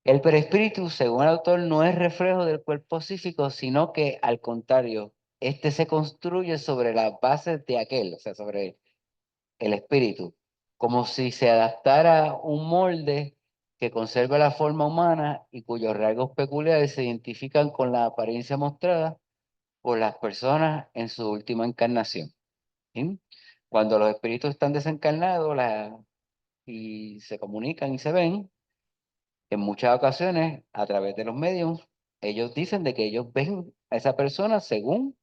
El perispíritu, según el autor, no es reflejo del cuerpo psíquico, sino que al contrario, este se construye sobre las bases de aquel, o sea, sobre el espíritu, como si se adaptara un molde que conserva la forma humana y cuyos rasgos peculiares se identifican con la apariencia mostrada por las personas en su última encarnación. ¿Sí? Cuando los espíritus están desencarnados y se comunican y se ven, en muchas ocasiones, a través de los medios, ellos dicen de que ellos ven a esa persona según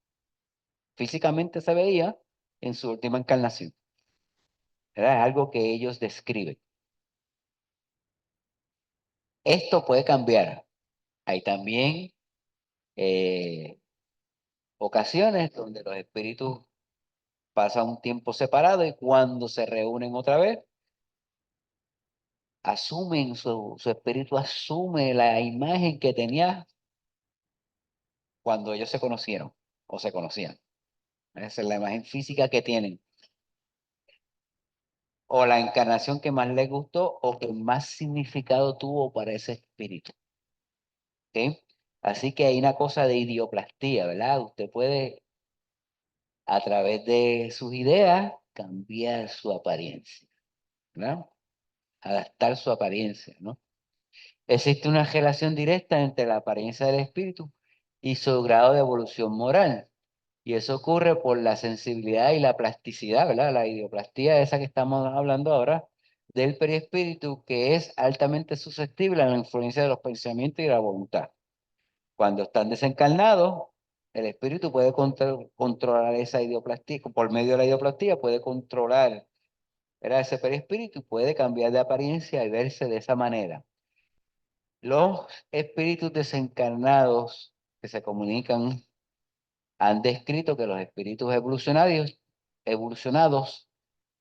físicamente se veía en su última encarnación. ¿Verdad? Es algo que ellos describen. Esto puede cambiar. Hay también eh, ocasiones donde los espíritus pasan un tiempo separado y cuando se reúnen otra vez, asumen, su espíritu asume la imagen que tenía cuando ellos se conocieron o se conocían. Esa es la imagen física que tienen. o la encarnación que más le gustó o que más significado tuvo para ese espíritu. ¿Ok? Así que hay una cosa de idioplastía, ¿verdad? Usted puede, a través de sus ideas, cambiar su apariencia, ¿verdad? Adaptar su apariencia, ¿no? Existe una relación directa entre la apariencia del espíritu y su grado de evolución moral. Y eso ocurre por la sensibilidad y la plasticidad, ¿verdad? La idioplastía esa que estamos hablando ahora del perispíritu, que es altamente susceptible a la influencia de los pensamientos y la voluntad. Cuando están desencarnados, el espíritu puede controlar esa idioplastía, por medio de la idioplastía puede controlar, ¿verdad? Ese perispíritu y puede cambiar de apariencia y verse de esa manera. Los espíritus desencarnados que se comunican han descrito que los espíritus evolucionados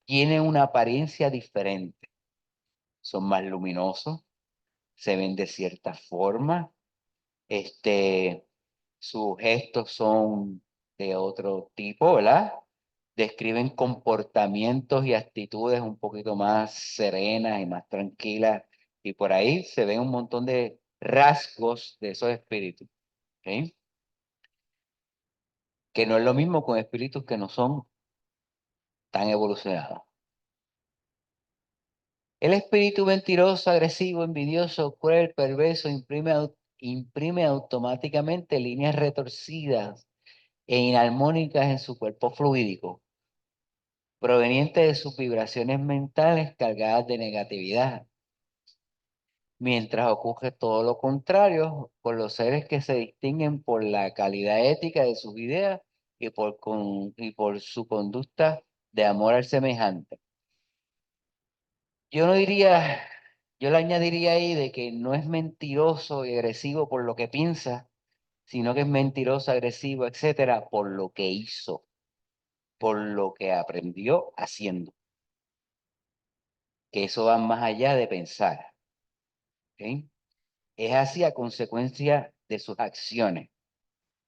tienen una apariencia diferente. Son más luminosos, se ven de cierta forma, sus gestos son de otro tipo, ¿verdad? Describen comportamientos y actitudes un poquito más serenas y más tranquilas. Y por ahí se ven un montón de rasgos de esos espíritus. ¿Ok? Que no es lo mismo con espíritus que no son tan evolucionados. El espíritu mentiroso, agresivo, envidioso, cruel, perverso, imprime automáticamente líneas retorcidas e inarmónicas en su cuerpo fluídico, provenientes de sus vibraciones mentales cargadas de negatividad. Mientras ocurre todo lo contrario con los seres que se distinguen por la calidad ética de sus ideas y por su conducta de amor al semejante. Yo no diría, yo le añadiría ahí de que no es mentiroso y agresivo por lo que piensa, sino que es mentiroso, agresivo, etcétera, por lo que hizo, por lo que aprendió haciendo. Que eso va más allá de pensar. ¿Ok? Es así a consecuencia de sus acciones,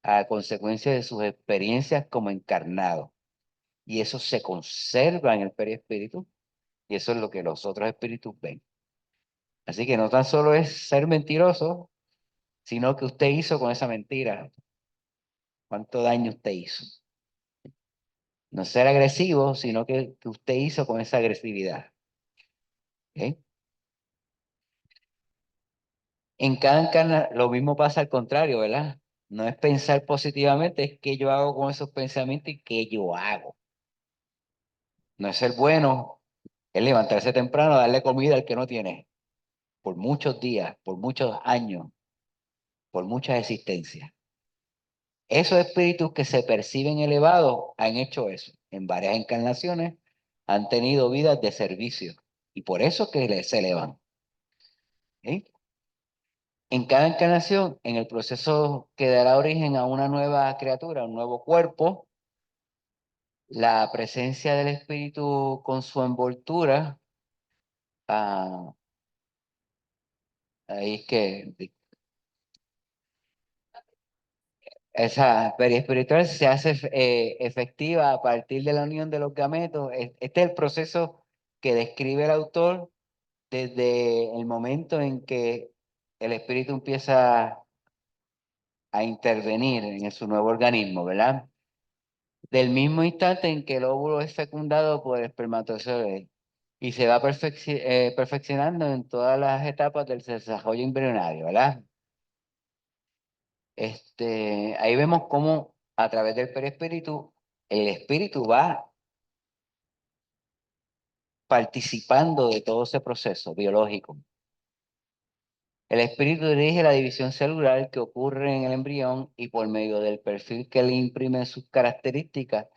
a consecuencia de sus experiencias como encarnado. Y eso se conserva en el perispíritu y eso es lo que los otros espíritus ven. Así que no tan solo es ser mentiroso, sino que usted hizo con esa mentira. ¿Cuánto daño usted hizo? No ser agresivo, sino que usted hizo con esa agresividad. ¿Ok? En cada lo mismo pasa al contrario, ¿verdad? No es pensar positivamente, es qué yo hago con esos pensamientos y qué yo hago. No es ser bueno, es levantarse temprano, darle comida al que no tiene, por muchos días, por muchos años, por muchas existencias. Esos espíritus que se perciben elevados han hecho eso. En varias encarnaciones han tenido vidas de servicio y por eso que se elevan. ¿Eh? En cada encarnación, en el proceso que dará origen a una nueva criatura, un nuevo cuerpo, la presencia del espíritu con su envoltura, ah, ahí es que esa periespiritual se hace efectiva a partir de la unión de los gametos. Este es el proceso que describe el autor desde el momento en que el espíritu empieza a intervenir en su nuevo organismo, ¿verdad? Del mismo instante en que el óvulo es fecundado por el espermatozoide y se va perfeccionando en todas las etapas del desarrollo embrionario, ¿verdad? Ahí vemos cómo a través del perispíritu, el espíritu va participando de todo ese proceso biológico. El espíritu dirige la división celular que ocurre en el embrión y por medio del perfil que le imprimen sus características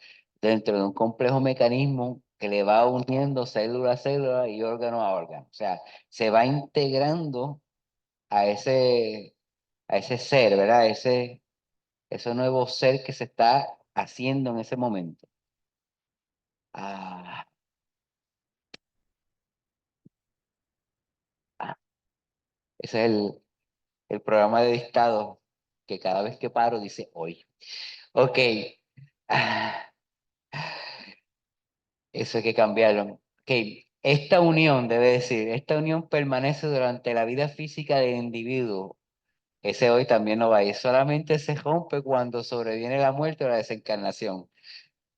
dentro de un complejo mecanismo que le va uniendo célula a célula y órgano a órgano. O sea, se va integrando a ese ser, ¿verdad? Ese nuevo ser que se está haciendo en ese momento. Ah, ah, ese es el programa de dictado que cada vez que paro dice hoy. Ok. Ah, eso hay que cambiarlo. Ok. Esta unión, debe decir, esta unión permanece durante la vida física del individuo. Ese hoy también no va a ir, solamente se rompe cuando sobreviene la muerte o la desencarnación.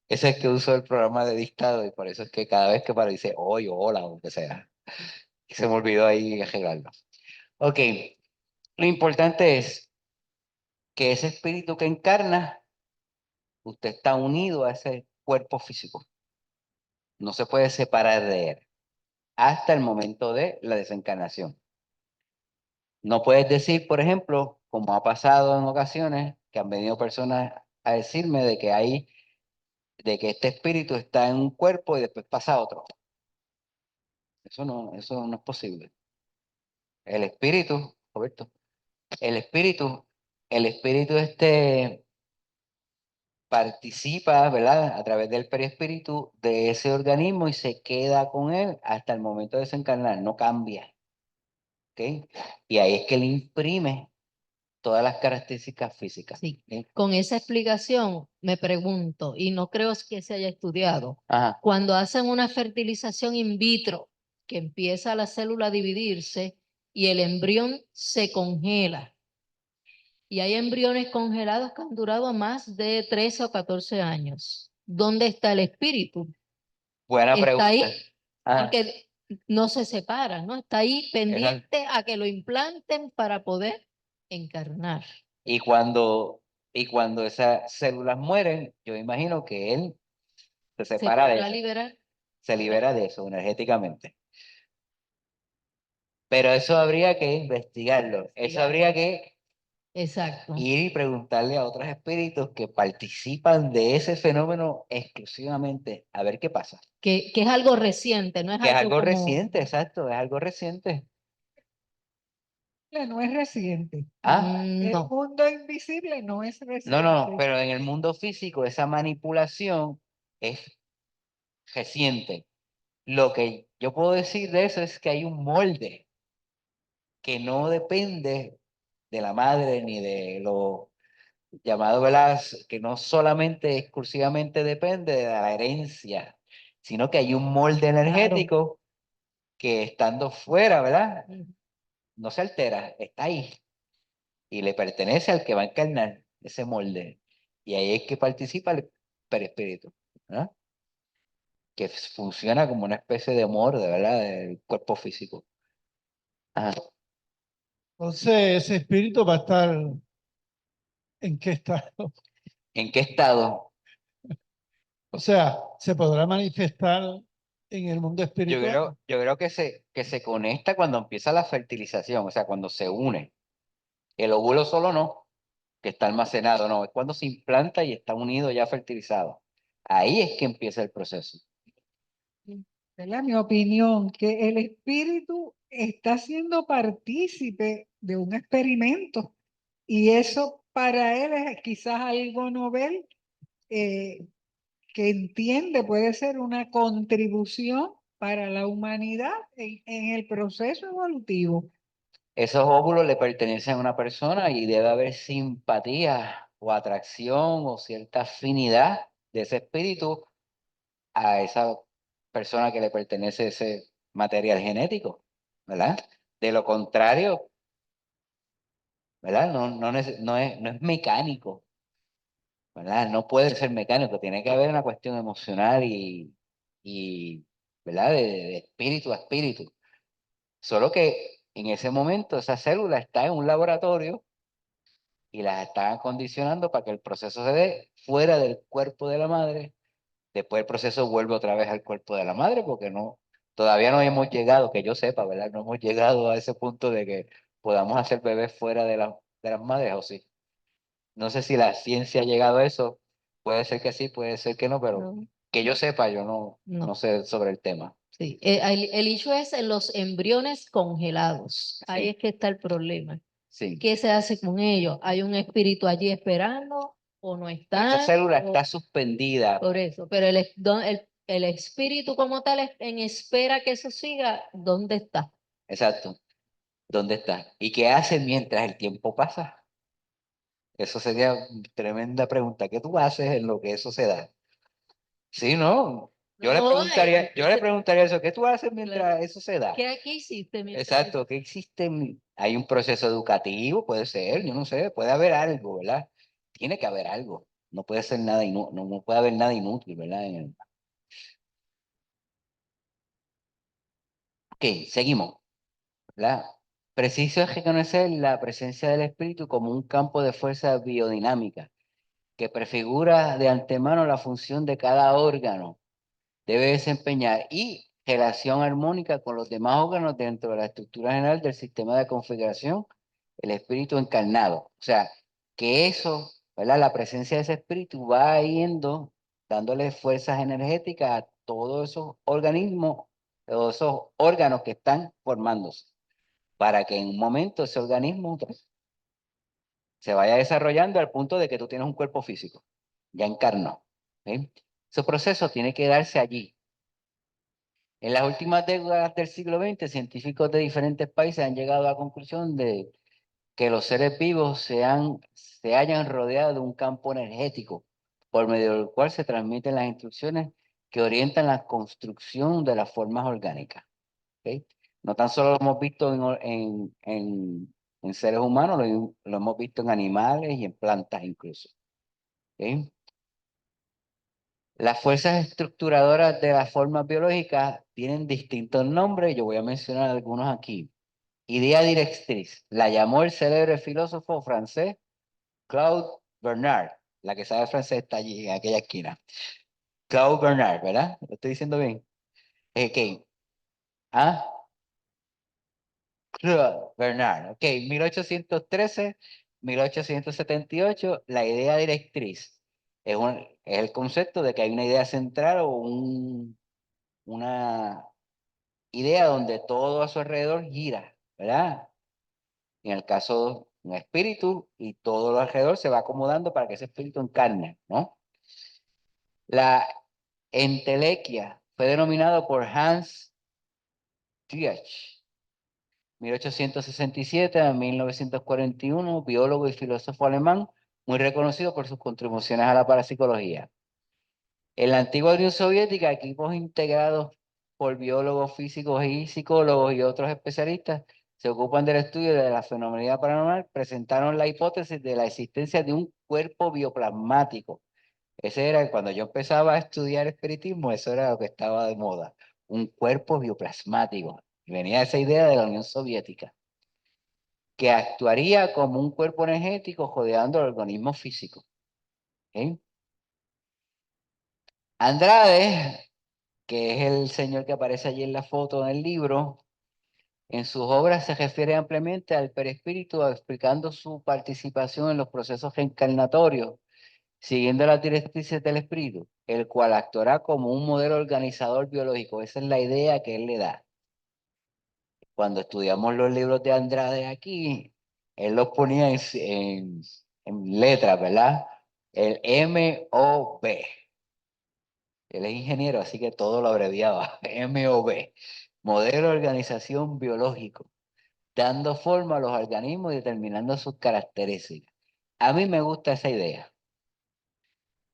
Ese es que uso el programa de dictado y por eso es que cada vez que para dice hoy o hola o lo que sea. Y se me olvidó ahí arreglarlo. Ok, lo importante es que ese espíritu que encarna, usted está unido a ese cuerpo físico. No se puede separar de él hasta el momento de la desencarnación. No puedes decir, por ejemplo, como ha pasado en ocasiones, que han venido personas a decirme de que este espíritu está en un cuerpo y después pasa a otro. Eso no es posible. El espíritu, Roberto, el espíritu, el espíritu participa, ¿verdad? A través del perispíritu de ese organismo y se queda con él hasta el momento de desencarnar, no cambia. ¿Ok? Y ahí es que le imprime todas las características físicas. Sí. ¿Ok? Con esa explicación me pregunto, y no creo que se haya estudiado, Ajá. cuando hacen una fertilización in vitro, que empieza la célula a dividirse y el embrión se congela, y hay embriones congelados que han durado más de 13 o 14 años. ¿Dónde está el espíritu? Buena Está pregunta. ahí Ajá. porque no se separa, ¿no? Está ahí Exacto. pendiente a que lo implanten para poder encarnar. Y cuando esas células mueren, yo imagino que él se Se separa de podrá eso, liberar. se libera de eso energéticamente. Pero eso habría que investigarlo. Eso habría que Exacto. ir y preguntarle a otros espíritus que participan de ese fenómeno exclusivamente, a ver qué pasa. Que es algo reciente, no es Que es algo como... reciente, exacto, es algo reciente. No es reciente. Ah, El No, mundo invisible no es no, reciente. pero en el mundo físico esa manipulación es reciente. Lo que yo puedo decir de eso es que hay un molde que no depende de la madre ni de lo llamado, ¿verdad? Que no solamente exclusivamente depende de la herencia, sino que hay un molde energético que estando fuera, ¿verdad? No se altera, está ahí y le pertenece al que va a encarnar ese molde. Y ahí es que participa el perispíritu, ¿no? Que funciona como una especie de molde, ¿verdad? Del cuerpo físico. Ajá. Entonces, ese espíritu va a estar en qué estado. ¿En qué estado? O sea, se podrá manifestar en el mundo Yo espiritual. creo que se conecta cuando empieza la fertilización, o sea, cuando se une. El óvulo solo no, que está almacenado, no, es cuando se implanta y está unido ya fertilizado. Ahí es que empieza el proceso. ¿Verdad? Mi opinión, que el espíritu está siendo partícipe de un experimento y eso para él es quizás algo novel que entiende puede ser una contribución para la humanidad en el proceso evolutivo. Esos óvulos le pertenecen a una persona y debe haber simpatía o atracción o cierta afinidad de ese espíritu a esa persona que le pertenece ese material genético, ¿verdad? De lo contrario, ¿verdad? No es mecánico, ¿verdad? No puede ser mecánico, tiene que haber una cuestión emocional y ¿verdad? De espíritu a espíritu. Solo que en ese momento esa célula está en un laboratorio y las están acondicionando para que el proceso se dé fuera del cuerpo de la madre. Después el proceso vuelve otra vez al cuerpo de la madre porque todavía no hemos llegado, que yo sepa, ¿verdad? No hemos llegado a ese punto de que podamos hacer bebés fuera de las madres o sí. No sé si la ciencia ha llegado a eso. Puede ser que sí, puede ser que no, pero no, que yo sepa, yo no no. sé sobre el tema. Sí. El issue es en los embriones congelados. Ahí Sí, es que está el problema. sí. ¿Qué se hace con ellos? ¿Hay un espíritu allí esperando o no Esa está? célula está suspendida. Por eso, pero el espíritu como tal en espera que eso siga, ¿dónde está? Exacto. ¿Dónde está? ¿Y qué hace mientras el tiempo pasa? Eso sería tremenda pregunta. ¿Qué tú haces en lo que eso se da? Sí, ¿no? Yo le No, preguntaría eso, ¿qué tú haces mientras Claro. eso se da? ¿qué hiciste mientras Exacto, ¿qué existe? Hay un proceso educativo, puede ser, yo no sé, puede haber algo, ¿verdad? Tiene que haber algo. No puede ser nada no puede haber nada inútil, ¿verdad? Ok, seguimos, ¿verdad? Preciso es reconocer la presencia del espíritu como un campo de fuerza biodinámica que prefigura de antemano la función de cada órgano debe desempeñar y relación armónica con los demás órganos dentro de la estructura general del sistema de configuración, el espíritu encarnado. O sea, que eso, ¿verdad? La presencia de ese espíritu va yendo, dándole fuerzas energéticas a todos esos organismos, todos esos órganos que están formándose, para que en un momento ese organismo pues, se vaya desarrollando al punto de que tú tienes un cuerpo físico, ya encarnó. ¿Sí? Ese proceso tiene que darse allí. En las últimas décadas del siglo XX, científicos de diferentes países han llegado a la conclusión de que los seres vivos se hayan rodeado de un campo energético por medio del cual se transmiten las instrucciones que orientan la construcción de las formas orgánicas. ¿Ok? No tan solo lo hemos visto en seres humanos, lo hemos visto en animales y en plantas incluso. ¿Ok? Las fuerzas estructuradoras de las formas biológicas tienen distintos nombres, yo voy a mencionar algunos aquí. Idea directriz, la llamó el célebre filósofo francés Claude Bernard. La que sabe francés está allí en aquella esquina. Claude Bernard, ¿verdad? ¿Lo estoy diciendo bien? Ok. ¿Ah? Claude Bernard. Ok, 1813, 1878, la idea directriz. Es el concepto de que hay una idea central o una idea donde todo a su alrededor gira, ¿verdad? En el caso de un espíritu y todo lo alrededor se va acomodando para que ese espíritu encarne, ¿no? La entelequia fue denominado por Hans Diech, 1867 a 1941, biólogo y filósofo alemán, muy reconocido por sus contribuciones a la parapsicología. En la antigua Unión Soviética, equipos integrados por biólogos, físicos y psicólogos y otros especialistas se ocupan del estudio de la fenomenología paranormal, presentaron la hipótesis de la existencia de un cuerpo bioplasmático. Ese era, cuando yo empezaba a estudiar espiritismo, eso era lo que estaba de moda, un cuerpo bioplasmático. Y venía esa idea de la Unión Soviética, que actuaría como un cuerpo energético rodeando el organismo físico. ¿Ok? Andrade, que es el señor que aparece allí en la foto en el libro, en sus obras se refiere ampliamente al perispíritu, explicando su participación en los procesos reencarnatorios, siguiendo las directrices del espíritu, el cual actuará como un modelo organizador biológico. Esa es la idea que él le da. Cuando estudiamos los libros de Andrade aquí, él los ponía en letras, ¿verdad? El MOB. Él es ingeniero, así que todo lo abreviaba. MOB. Modelo de organización biológico, dando forma a los organismos y determinando sus características. A mí me gusta esa idea,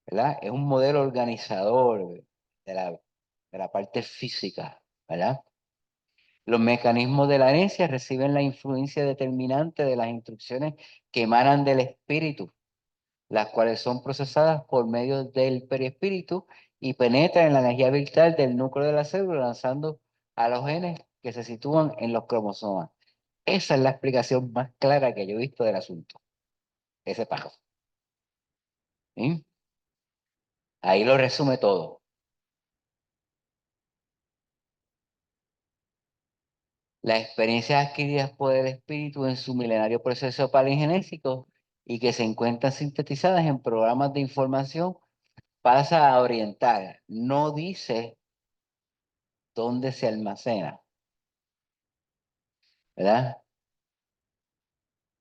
¿verdad? Es un modelo organizador de la parte física, ¿verdad? Los mecanismos de la herencia reciben la influencia determinante de las instrucciones que emanan del espíritu, las cuales son procesadas por medio del perispíritu y penetran en la energía vital del núcleo de la célula, lanzando a los genes que se sitúan en los cromosomas. Esa es la explicación más clara que yo he visto del asunto. Ese pájaro. ¿Sí? Ahí lo resume todo. Las experiencias adquiridas por el espíritu en su milenario proceso palingenésico y que se encuentran sintetizadas en programas de información pasa a orientar. No dice dónde se almacena, ¿verdad?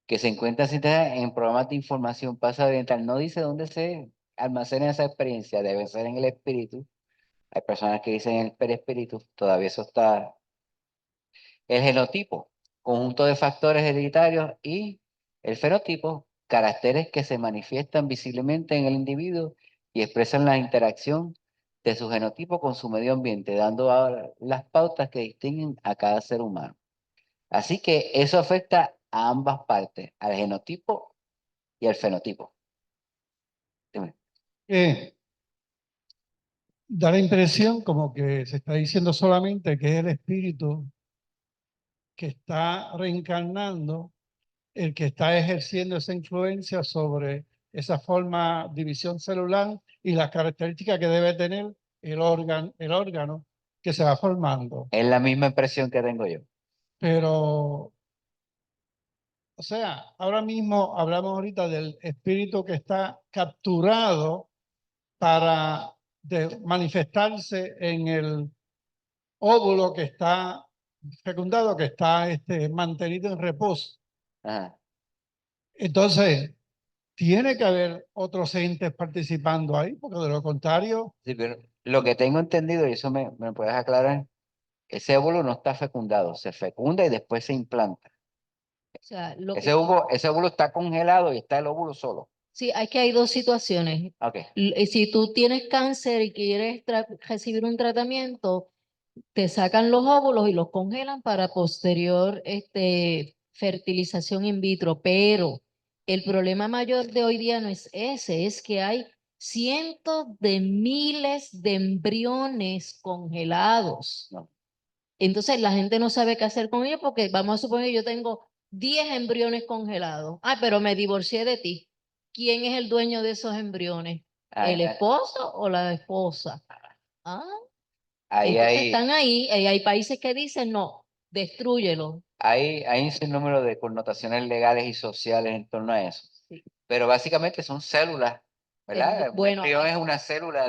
Que se encuentran sintetizadas en programas de información pasa a orientar. No dice dónde se almacena esa experiencia. Debe ser en el espíritu. Hay personas que dicen en el perispíritu. Todavía eso está. El genotipo, conjunto de factores hereditarios, y el fenotipo, caracteres que se manifiestan visiblemente en el individuo y expresan la interacción de su genotipo con su medio ambiente, dando las pautas que distinguen a cada ser humano. Así que eso afecta a ambas partes, al genotipo y al fenotipo. Dime. Da la impresión como que se está diciendo solamente que es el espíritu que está reencarnando, el que está ejerciendo esa influencia sobre esa forma, división celular y las características que debe tener el órgano que se va formando. Es la misma impresión que tengo yo. Pero, o sea, ahora mismo hablamos ahorita del espíritu que está capturado para manifestarse en el óvulo que está fecundado, que está mantenido en reposo. Ajá. Entonces, tiene que haber otros entes participando ahí, porque de lo contrario, Sí, pero lo que tengo entendido, y eso me puedes aclarar, ese óvulo no está fecundado, se fecunda y después se implanta. O sea, lo que Ese óvulo está congelado y está el óvulo solo. sí, hay que hay dos situaciones. Ok. Si tú tienes cáncer y quieres recibir un tratamiento, te sacan los óvulos y los congelan para posterior fertilización in vitro, pero el problema mayor de hoy día no es ese, es que hay cientos de miles de embriones congelados. No. Entonces la gente no sabe qué hacer con ellos porque vamos a suponer que yo tengo 10 embriones congelados. Ah, pero me divorcié de ti. ¿Quién es el dueño de esos embriones? ¿El Ahí, esposo o la esposa? Ah, ahí, entonces ahí, están ahí, hay países que dicen no, destrúyelo. hay un sinnúmero de connotaciones legales y sociales en torno a eso. Sí. Pero básicamente son células, ¿verdad? Un Bueno, embrión es una célula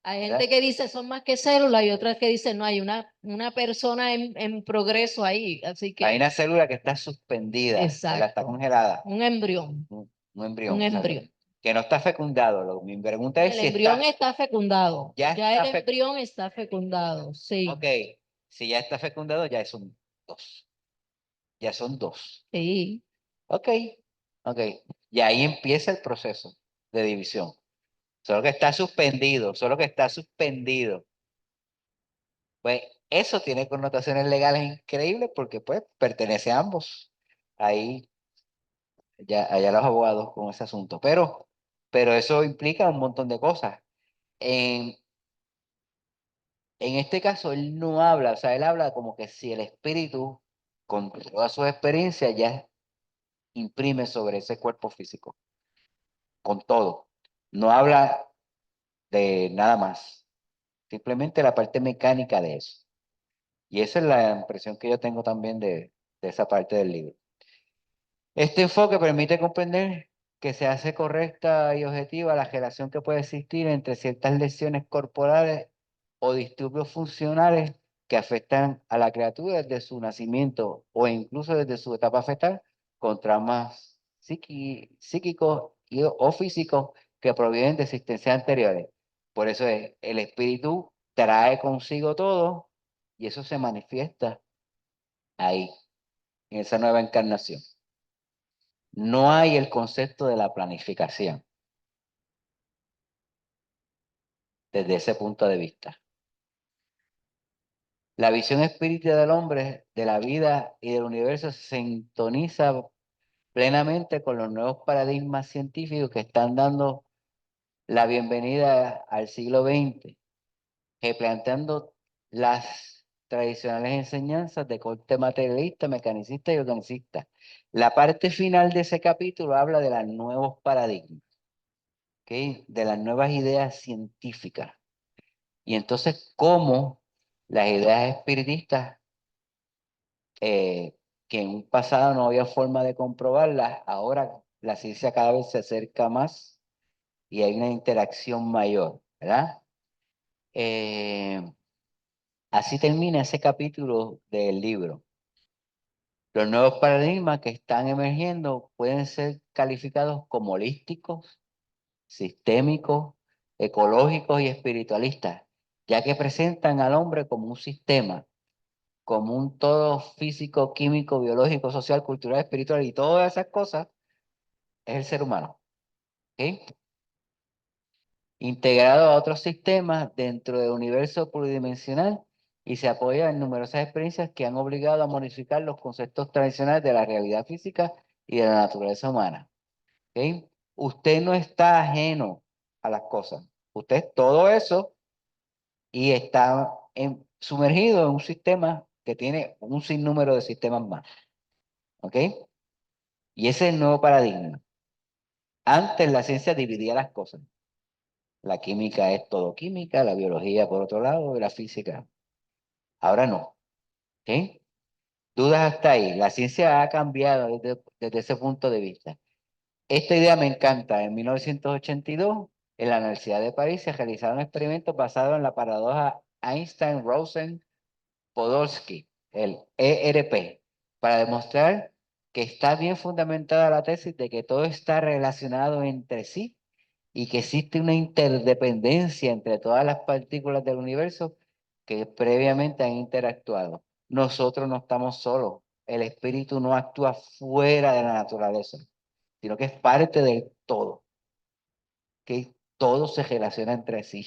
hay ¿verdad? gente que dice son más que células y otras que dicen no, hay una persona en progreso ahí, así Hay que, una célula que está suspendida, ¿verdad? Está exacto, congelada. un embrión, Un embrión, un exacto, embrión. que no está fecundado. Mi pregunta es El si embrión está, está fecundado, ya ya el está fecundado. embrión está fecundado, sí, Ok, si ya está fecundado, ya son dos. Ya son dos. sí. Ok, ok. Y ahí empieza el proceso de división. Solo que está suspendido, solo que está suspendido. Pues eso tiene connotaciones legales increíbles porque pues pertenece a ambos. Ahí, ya, allá los abogados con ese asunto. Pero eso implica un montón de cosas. En, en este caso, él no habla, o sea, él habla como que si el espíritu, con todas sus experiencias, ya imprime sobre ese cuerpo físico, con todo. No habla de nada más, simplemente la parte mecánica de eso. Y esa es la impresión que yo tengo también de esa parte del libro. Este enfoque permite comprender que se hace correcta y objetiva la relación que puede existir entre ciertas lesiones corporales o disturbios funcionales que afectan a la criatura desde su nacimiento o incluso desde su etapa fetal con traumas psíquicos o físicos que provienen de existencias anteriores. Por eso el espíritu trae consigo todo y eso se manifiesta ahí, en esa nueva encarnación. No hay el concepto de la planificación desde ese punto de vista. La visión espírita del hombre, de la vida y del universo se sintoniza plenamente con los nuevos paradigmas científicos que están dando la bienvenida al siglo XX, que planteando las tradicionales enseñanzas de corte materialista, mecanicista y organicista. La parte final de ese capítulo habla de los nuevos paradigmas. ¿Ok? De las nuevas ideas científicas. Y entonces, cómo las ideas espiritistas, que en un pasado no había forma de comprobarlas, ahora la ciencia cada vez se acerca más y hay una interacción mayor, ¿verdad? Eh, Así termina ese capítulo del libro. Los nuevos paradigmas que están emergiendo pueden ser calificados como holísticos, sistémicos, ecológicos y espiritualistas, ya que presentan al hombre como un sistema, como un todo físico, químico, biológico, social, cultural, espiritual y todas esas cosas es el ser humano. ¿Ok? integrado a otros sistemas dentro del universo pluridimensional y se apoya en numerosas experiencias que han obligado a modificar los conceptos tradicionales de la realidad física y de la naturaleza humana. ¿Ok? Usted no está ajeno a las cosas. Usted es todo eso y está sumergido en un sistema que tiene un sinnúmero de sistemas más. ¿Ok? Y ese es el nuevo paradigma. Antes la ciencia dividía las cosas. La química es todo química, la biología por otro lado y la física. Ahora no. ¿Ok? Dudas hasta ahí. La ciencia ha cambiado desde ese punto de vista. Esta idea me encanta. En 1982, en la Universidad de París se realizaron experimentos basados en la paradoja Einstein-Rosen-Podolsky, el ERP, para demostrar que está bien fundamentada la tesis de que todo está relacionado entre sí y que existe una interdependencia entre todas las partículas del universo que previamente han interactuado. Nosotros no estamos solos. El espíritu no actúa fuera de la naturaleza, sino que es parte del todo, que todo se relaciona entre sí.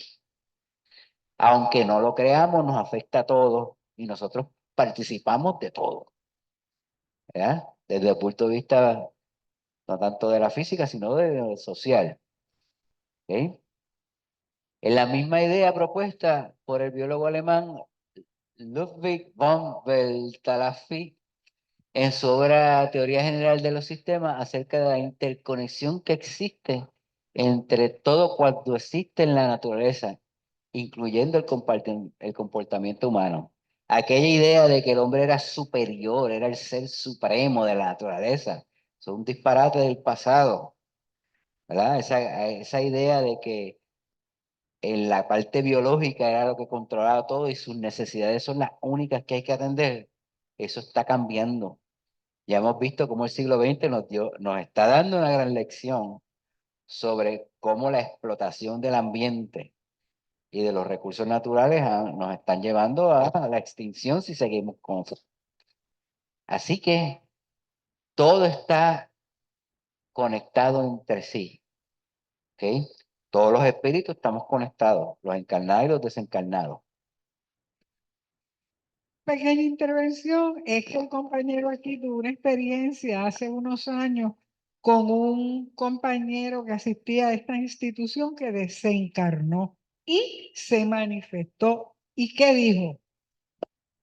Aunque no lo creamos, nos afecta a todos y nosotros participamos de todo, ¿verdad? Desde el punto de vista no tanto de la física, sino de lo social. ¿Ok? En la misma idea propuesta por el biólogo alemán Ludwig von Bertalanffy en su obra Teoría General de los Sistemas acerca de la interconexión que existe entre todo cuanto existe en la naturaleza, incluyendo el comportamiento humano. Aquella idea de que el hombre era superior, era el ser supremo de la naturaleza, es un disparate del pasado, ¿verdad? Esa idea de que en la parte biológica era lo que controlaba todo y sus necesidades son las únicas que hay que atender. Eso está cambiando. Ya hemos visto cómo el siglo XX nos está dando una gran lección sobre cómo la explotación del ambiente y de los recursos naturales nos están llevando a la extinción si seguimos con eso. Así que todo está conectado entre sí. ¿Ok? Todos los espíritus estamos conectados, los encarnados y los desencarnados. Pequeña intervención, es que el compañero aquí tuvo una experiencia hace unos años con un compañero que asistía a esta institución que desencarnó y se manifestó. ¿Y qué dijo?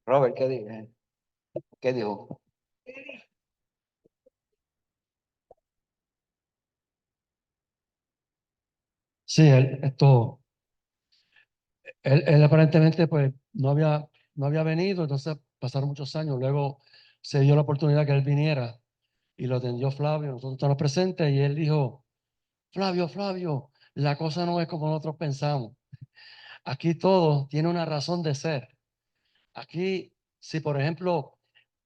Robert, ¿qué dijo? ¿Qué dijo? Sí, él aparentemente pues no había venido, entonces pasaron muchos años, luego se dio la oportunidad que él viniera y lo atendió Flavio, nosotros estamos presentes y él dijo, Flavio, la cosa no es como nosotros pensamos. Aquí todo tiene una razón de ser. Aquí, si por ejemplo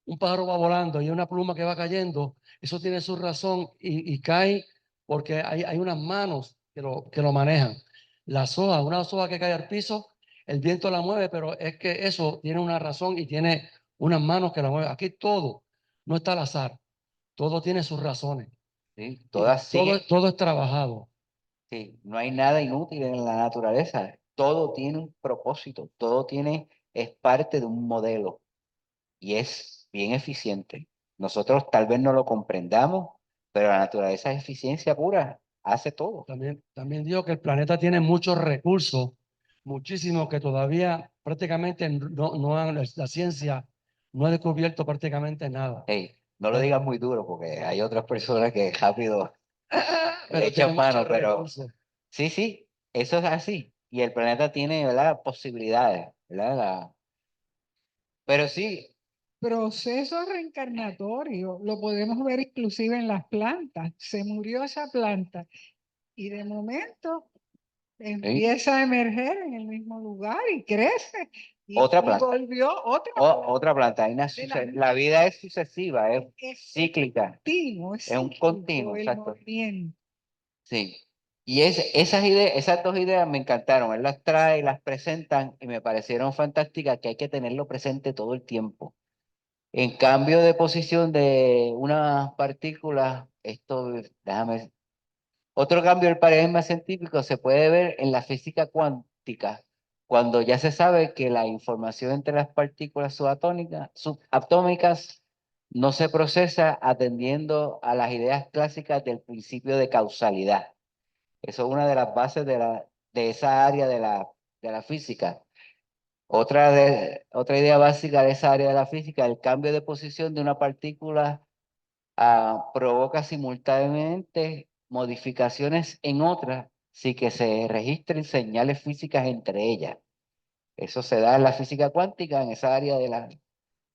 un pájaro va volando y hay una pluma que va cayendo, eso tiene su razón y cae porque hay unas manos que lo manejan. Una soga que cae al piso, el viento la mueve, pero es que eso tiene una razón y tiene unas manos que la mueven. Aquí todo no está al azar, todo tiene sus razones ¿Sí? y Todas siguen. todo es trabajado. Sí, no hay nada inútil en la naturaleza. Todo tiene un propósito, es parte de un modelo y es bien eficiente. Nosotros tal vez no lo comprendamos, pero la naturaleza es eficiencia pura, hace todo. También digo que el planeta tiene muchos recursos, muchísimos que todavía prácticamente la ciencia no ha descubierto prácticamente nada. Hey, no lo digas muy duro porque hay otras personas que rápido le Pero tiene echan mano, muchos pero recursos. sí, eso es así. Y el planeta tiene, ¿verdad? Posibilidades, ¿verdad? Pero sí, Proceso reencarnatorio, lo podemos ver inclusive en las plantas. Se murió esa planta y de momento sí, empieza a emerger en el mismo lugar y crece otra y planta. volvió otra planta. Otra planta. La vida es sucesiva, es Es cíclica, continuo, es un cíclico continuo, el exacto. movimiento. Sí. Y esas ideas, esas dos ideas me encantaron. Él las trae y las presentan y me parecieron fantásticas que hay que tenerlo presente todo el tiempo. En cambio de posición de unas partículas, esto, déjame Otro cambio del paradigma científico se puede ver en la física cuántica, cuando ya se sabe que la información entre las partículas subatómicas no se procesa atendiendo a las ideas clásicas del principio de causalidad. Eso es una de las bases de esa área de la física. Otra idea básica de esa área de la física, el cambio de posición de una partícula provoca simultáneamente modificaciones en otras sin que se registren señales físicas entre ellas. Eso se da en la física cuántica, en esa área de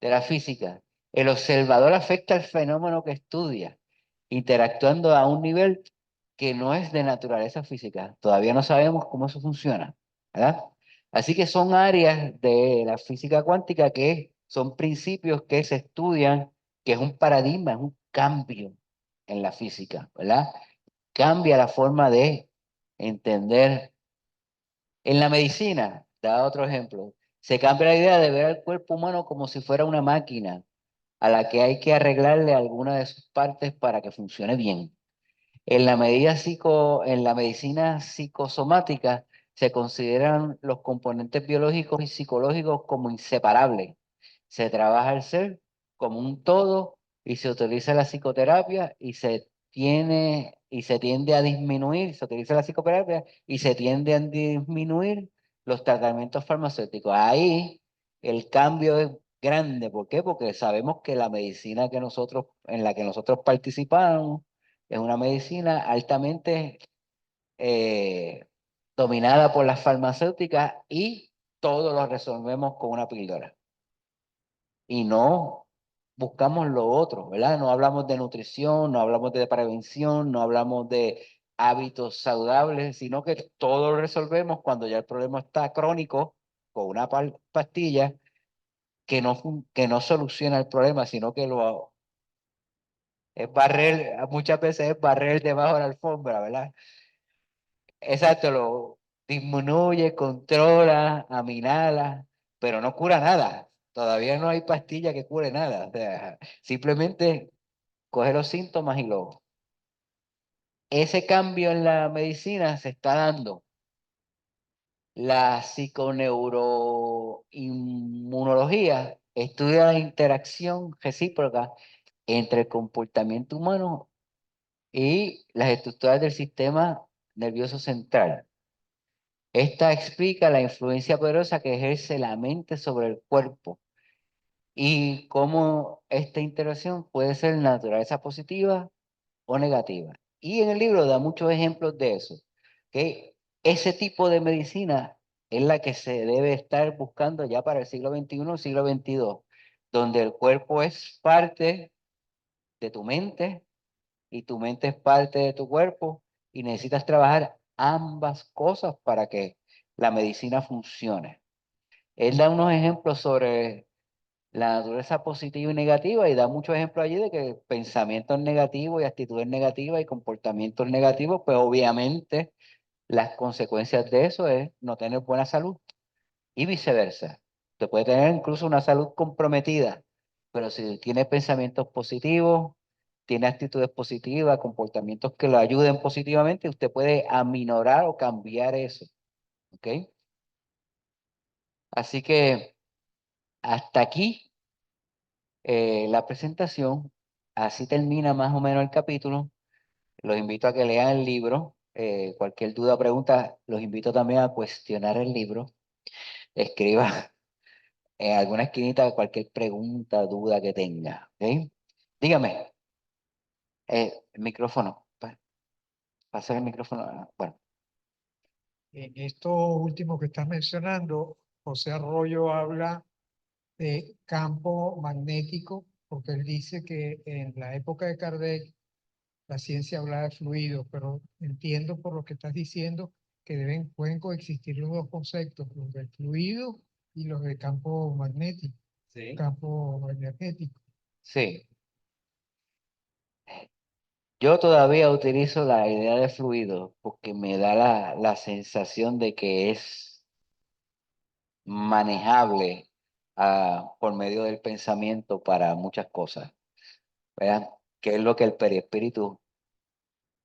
la física. El observador afecta el fenómeno que estudia, interactuando a un nivel que no es de naturaleza física. Todavía no sabemos cómo eso funciona, ¿verdad? Así que son áreas de la física cuántica que son principios que se estudian, que es un paradigma, es un cambio en la física, ¿verdad? Cambia la forma de entender. En la medicina, da otro ejemplo, se cambia la idea de ver al cuerpo humano como si fuera una máquina a la que hay que arreglarle alguna de sus partes para que funcione bien. En la medicina psicosomática se consideran los componentes biológicos y psicológicos como inseparables. Se trabaja el ser como un todo y se utiliza la psicoterapia y se tiende a disminuir, se utiliza la psicoterapia y se tiende a disminuir los tratamientos farmacéuticos. Ahí el cambio es grande. ¿Por qué? Porque sabemos que la medicina en la que nosotros participamos es una medicina altamente eh, dominada por las farmacéuticas y todo lo resolvemos con una píldora. Y no buscamos lo otro, ¿verdad? No hablamos de nutrición, no hablamos de prevención, no hablamos de hábitos saludables, sino que todo lo resolvemos cuando ya el problema está crónico con una pastilla que no soluciona el problema, sino que muchas veces es barrer debajo de la alfombra, ¿verdad? Exacto, lo disminuye, controla, aminala, pero no cura nada. Todavía no hay pastilla que cure nada. O sea, simplemente coge los síntomas y lo... Ese cambio en la medicina se está dando. La psiconeuroinmunología estudia la interacción recíproca entre el comportamiento humano y las estructuras del sistema nervioso central. Esta explica la influencia poderosa que ejerce la mente sobre el cuerpo y cómo esta interacción puede ser de naturaleza positiva o negativa. Y en el libro da muchos ejemplos de eso, que ese tipo de medicina es la que se debe estar buscando ya para el siglo XXI, siglo XXII, donde el cuerpo es parte de tu mente y tu mente es parte de tu cuerpo y necesitas trabajar ambas cosas para que la medicina funcione. Él da unos ejemplos sobre la naturaleza positiva y negativa y da muchos ejemplos allí de que pensamientos negativos y actitudes negativas y comportamientos negativos, pues obviamente las consecuencias de eso es no tener buena salud y viceversa. Te puede tener incluso una salud comprometida, pero si tiene pensamientos positivos, tiene actitudes positivas, comportamientos que lo ayuden positivamente, usted puede aminorar o cambiar eso. ¿Ok? Así que hasta aquí la presentación. Así termina más o menos el capítulo. Los invito a que lean el libro. Cualquier duda o pregunta, los invito también a cuestionar el libro. Escriba en alguna esquinita cualquier pregunta, duda que tenga. ¿Ok? Dígame, el micrófono. Pasa el micrófono. Bueno, En esto último que estás mencionando, José Arroyo habla de campo magnético, porque él dice que en la época de Kardec la ciencia hablaba de fluidos, pero entiendo por lo que estás diciendo que pueden coexistir los dos conceptos, los del fluido y los de campo magnético, sí. campo energético. Sí. Yo todavía utilizo la idea de fluido porque me da la sensación de que es manejable por medio del pensamiento para muchas cosas, ¿verdad? Que es lo que el perispíritu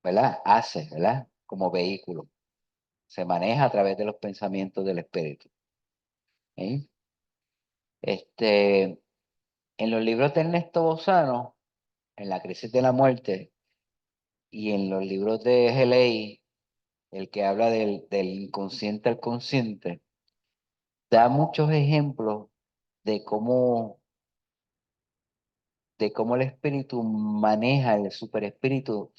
¿verdad? Hace, ¿verdad? Como vehículo. Se maneja a través de los pensamientos del espíritu. ¿Sí? En los libros de Ernesto Bozano, en La crisis de la muerte, y en los libros de Heley, el que habla del inconsciente al consciente, da muchos ejemplos de cómo el espíritu maneja el superespíritu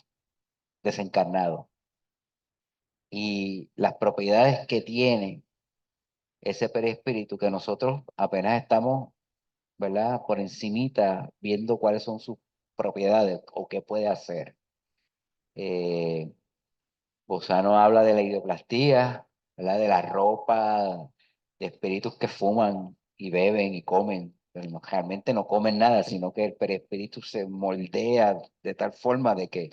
desencarnado y las propiedades que tiene ese perispíritu que nosotros apenas estamos, ¿verdad? Por encimita viendo cuáles son sus propiedades o qué puede hacer. Bozano habla de la idioplastía, ¿verdad? De la ropa, de espíritus que fuman y beben y comen, pero realmente no comen nada, sino que el perispíritu se moldea de tal forma de que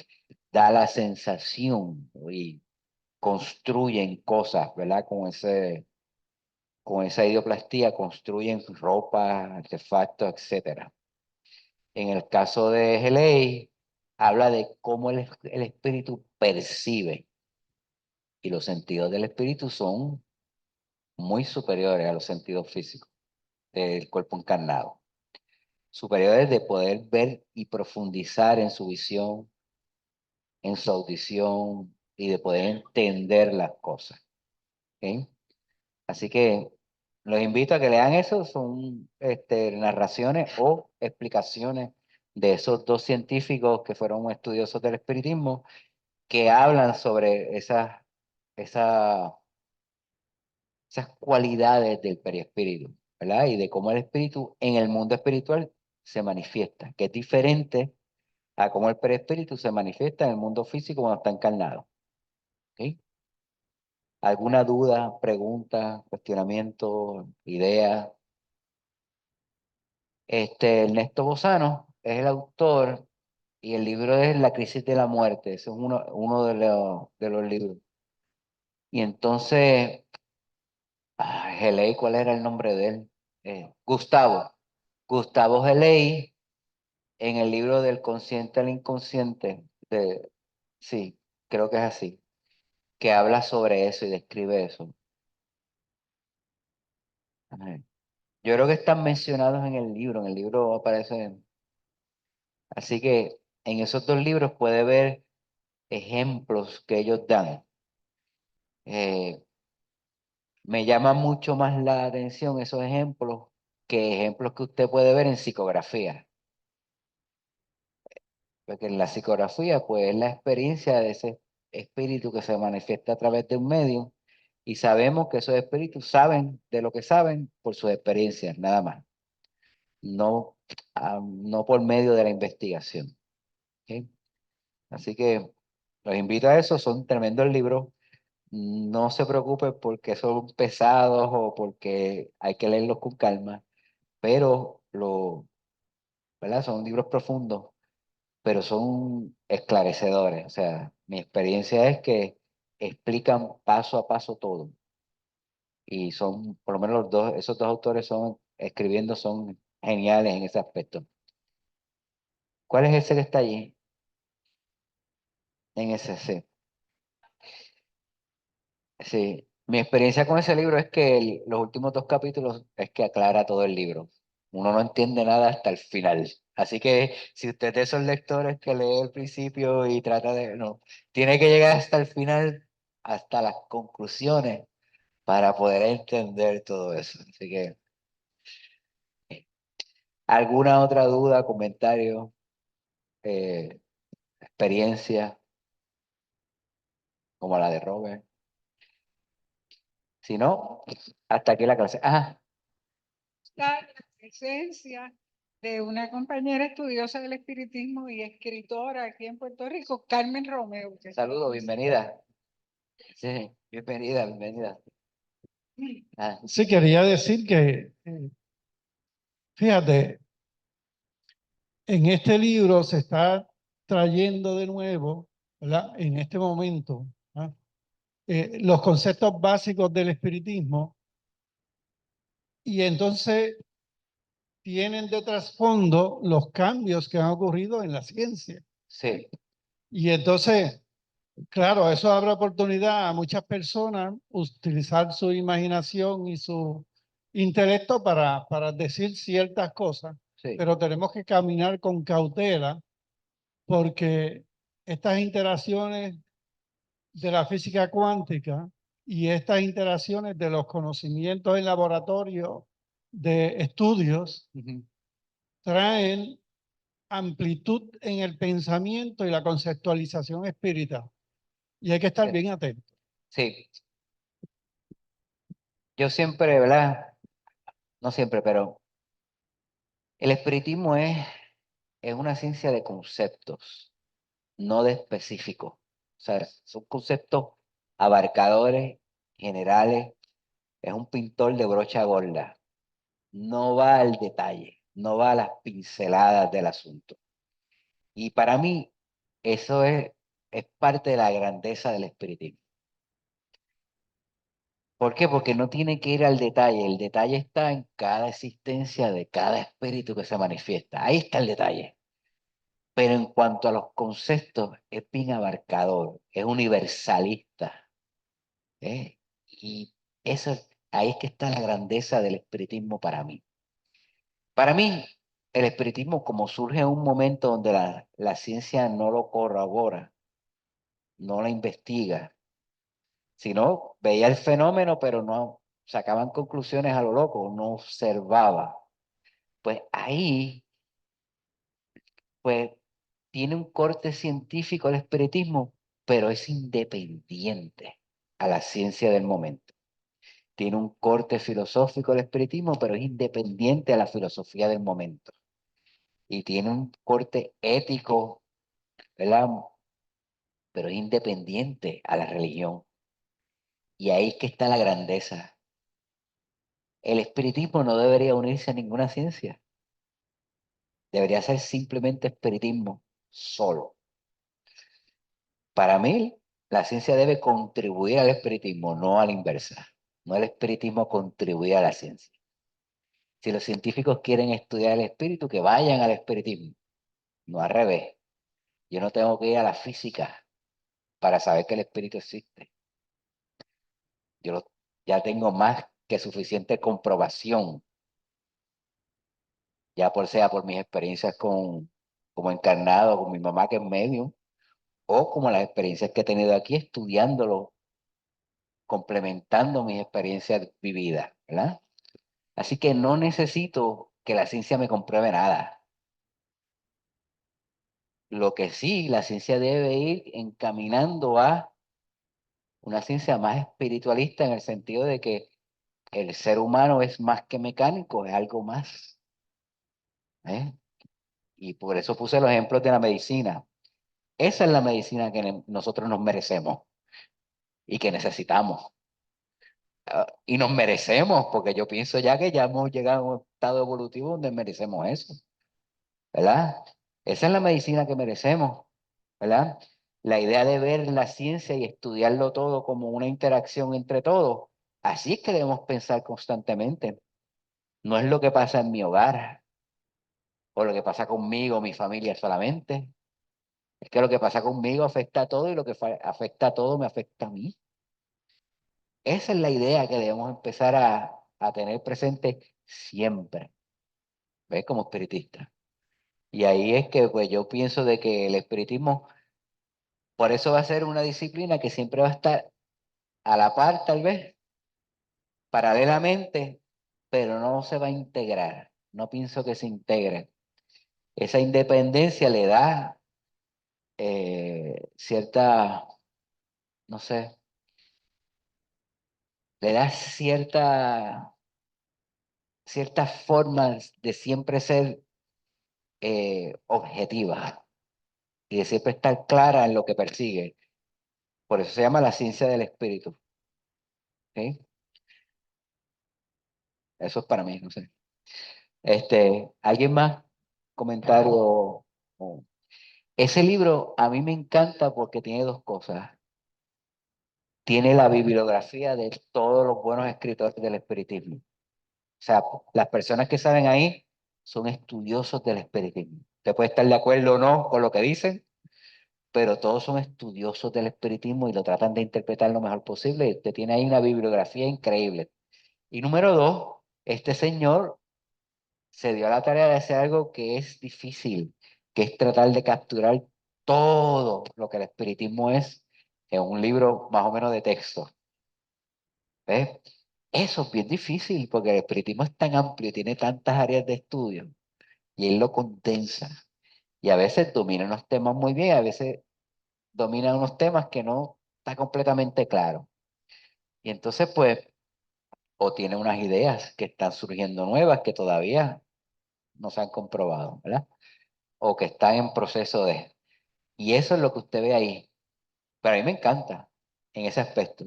da la sensación y construyen cosas, ¿verdad? Con esa idioplastía construyen ropa, artefactos, etcétera. En el caso de Heley, habla de cómo el espíritu percibe y los sentidos del espíritu son muy superiores a los sentidos físicos del cuerpo encarnado. Superiores de poder ver y profundizar en su visión, en su audición y de poder entender las cosas. ¿Ok? Así que los invito a que lean eso, son narraciones o explicaciones de esos dos científicos que fueron estudiosos del espiritismo que hablan sobre esas cualidades del perispíritu, ¿verdad? Y de cómo el espíritu en el mundo espiritual se manifiesta, que es diferente a cómo el perispíritu se manifiesta en el mundo físico cuando está encarnado. ¿Ok? ¿Alguna duda, pregunta, cuestionamiento, idea? Ernesto Bozano es el autor y el libro es La crisis de la muerte. Ese es uno de los libros. Y entonces, Geley, ¿cuál era el nombre de él? Gustavo. Gustavo Geley, en el libro del consciente al inconsciente, sí, creo que es así, que habla sobre eso y describe eso. Ajá. Yo creo que están mencionados en el libro aparecen. Así que en esos dos libros puede ver ejemplos que ellos dan. Me llama mucho más la atención esos ejemplos que ejemplos que usted puede ver en psicografía. Porque en la psicografía, pues es la experiencia de ese espíritu que se manifiesta a través de un medio y sabemos que esos espíritus saben de lo que saben por sus experiencias, nada más. No, no por medio de la investigación. ¿Ok? Así que los invito a eso, son tremendos libros. No se preocupe porque son pesados o porque hay que leerlos con calma, pero ¿verdad? Son libros profundos, pero son esclarecedores. O sea, mi experiencia es que explican paso a paso todo. Y son, por lo menos esos dos autores son, escribiendo, son geniales en ese aspecto. ¿Cuál es ese que está allí? En ese, sí. Sí, mi experiencia con ese libro es que los últimos dos capítulos es que aclara todo el libro. Uno no entiende nada hasta el final. Así que si usted es de esos lectores que lee el principio y trata de, no, tiene que llegar hasta el final, hasta las conclusiones, para poder entender todo eso. Así que, ¿alguna otra duda, comentario, eh, experiencia, como la de Robert? Si no, hasta aquí la clase. Ah, La presencia de una compañera estudiosa del espiritismo y escritora aquí en Puerto Rico, Carmen Romeo. saludos, bienvenida. Sí, bienvenida, bienvenida. Ah, Sí, quería decir que, fíjate, en este libro se está trayendo de nuevo, ¿verdad? En este momento, ¿ah? Los conceptos básicos del espiritismo y entonces tienen de trasfondo los cambios que han ocurrido en la ciencia. sí, Y entonces Claro, eso abre oportunidad a muchas personas utilizar su imaginación y su intelecto para decir ciertas cosas, Sí. pero tenemos que caminar con cautela porque estas interacciones de la física cuántica y estas interacciones de los conocimientos en laboratorio de estudios Ujú. traen amplitud en el pensamiento y la conceptualización espiritual. Y hay que estar bien atentos. Sí, yo siempre, ¿verdad? No siempre, pero el espiritismo es una ciencia de conceptos, no de específicos. O sea, son conceptos abarcadores, generales. Es un pintor de brocha gorda. No va al detalle, no va a las pinceladas del asunto. Y para mí, eso es parte de la grandeza del espiritismo. ¿Por qué? Porque no tiene que ir al detalle. El detalle está en cada existencia de cada espíritu que se manifiesta. Ahí está el detalle. Pero en cuanto a los conceptos, es bien abarcador, es universalista. ¿Eh? Y eso, ahí es que está la grandeza del espiritismo para mí. Para mí, el espiritismo, como surge en un momento donde la ciencia no lo corrobora, no la investiga, sino veía el fenómeno, pero no sacaban conclusiones a lo loco, no observaba. Pues ahí, pues tiene un corte científico el espiritismo, pero es independiente a la ciencia del momento. Tiene un corte filosófico el espiritismo, pero es independiente a la filosofía del momento. Y tiene un corte ético, ¿verdad? Pero es independiente a la religión. Y ahí es que está la grandeza. El espiritismo no debería unirse a ninguna ciencia. Debería ser simplemente espiritismo solo. Para mí, la ciencia debe contribuir al espiritismo, no a la inversa. No el espiritismo contribuir a la ciencia. Si los científicos quieren estudiar el espíritu, que vayan al espiritismo, no al revés. Yo no tengo que ir a la física para saber que el espíritu existe. Ya tengo más que suficiente comprobación, ya por sea por mis experiencias como encarnado, con mi mamá que es medium, o como las experiencias que he tenido aquí estudiándolo, complementando mis experiencias vividas, ¿verdad? Así que no necesito que la ciencia me compruebe nada. Lo que sí, la ciencia debe ir encaminando a una ciencia más espiritualista en el sentido de que el ser humano es más que mecánico, es algo más. ¿Eh? Y por eso puse los ejemplos de la medicina. Esa es la medicina que nosotros nos merecemos y que necesitamos. Y nos merecemos, porque yo pienso ya que ya hemos llegado a un estado evolutivo donde merecemos eso, ¿verdad? Esa es la medicina que merecemos, ¿verdad? La idea de ver la ciencia y estudiarlo todo como una interacción entre todos, así es que debemos pensar constantemente. No es lo que pasa en mi hogar o lo que pasa conmigo, mi familia solamente. Es que lo que pasa conmigo afecta a todo y lo que afecta a todo me afecta a mí. Esa es la idea que debemos empezar a tener presente siempre, ¿ves? Como espiritista. Y ahí es que pues yo pienso de que el espiritismo, por eso va a ser una disciplina que siempre va a estar a la par, tal vez, paralelamente, pero no se va a integrar. No pienso que se integre. Esa independencia le da cierta, no sé, le da ciertas formas de siempre ser objetiva y de siempre estar clara en lo que persigue. Por eso se llama la ciencia del espíritu. ¿Sí? Eso es para mí, no sé. ¿Alguien más? Comentario. O- Ese libro a mí me encanta porque tiene dos cosas. Tiene la bibliografía de todos los buenos escritores del espiritismo. O sea, las personas que salen ahí son estudiosos del espiritismo. Usted puede estar de acuerdo o no con lo que dicen, pero todos son estudiosos del espiritismo y lo tratan de interpretar lo mejor posible. Y usted tiene ahí una bibliografía increíble. Y número dos, este señor se dio a la tarea de hacer algo que es difícil, que es tratar de capturar todo lo que el espiritismo es en un libro más o menos de texto. ¿Ves? Eso es bien difícil porque el espiritismo es tan amplio, tiene tantas áreas de estudio y él lo condensa. Y a veces domina unos temas muy bien, a veces domina unos temas que no está completamente claro. Y entonces, pues, o tiene unas ideas que están surgiendo nuevas que todavía no se han comprobado, ¿verdad? O que están en proceso de. Y eso es lo que usted ve ahí. Pero a mí me encanta en ese aspecto.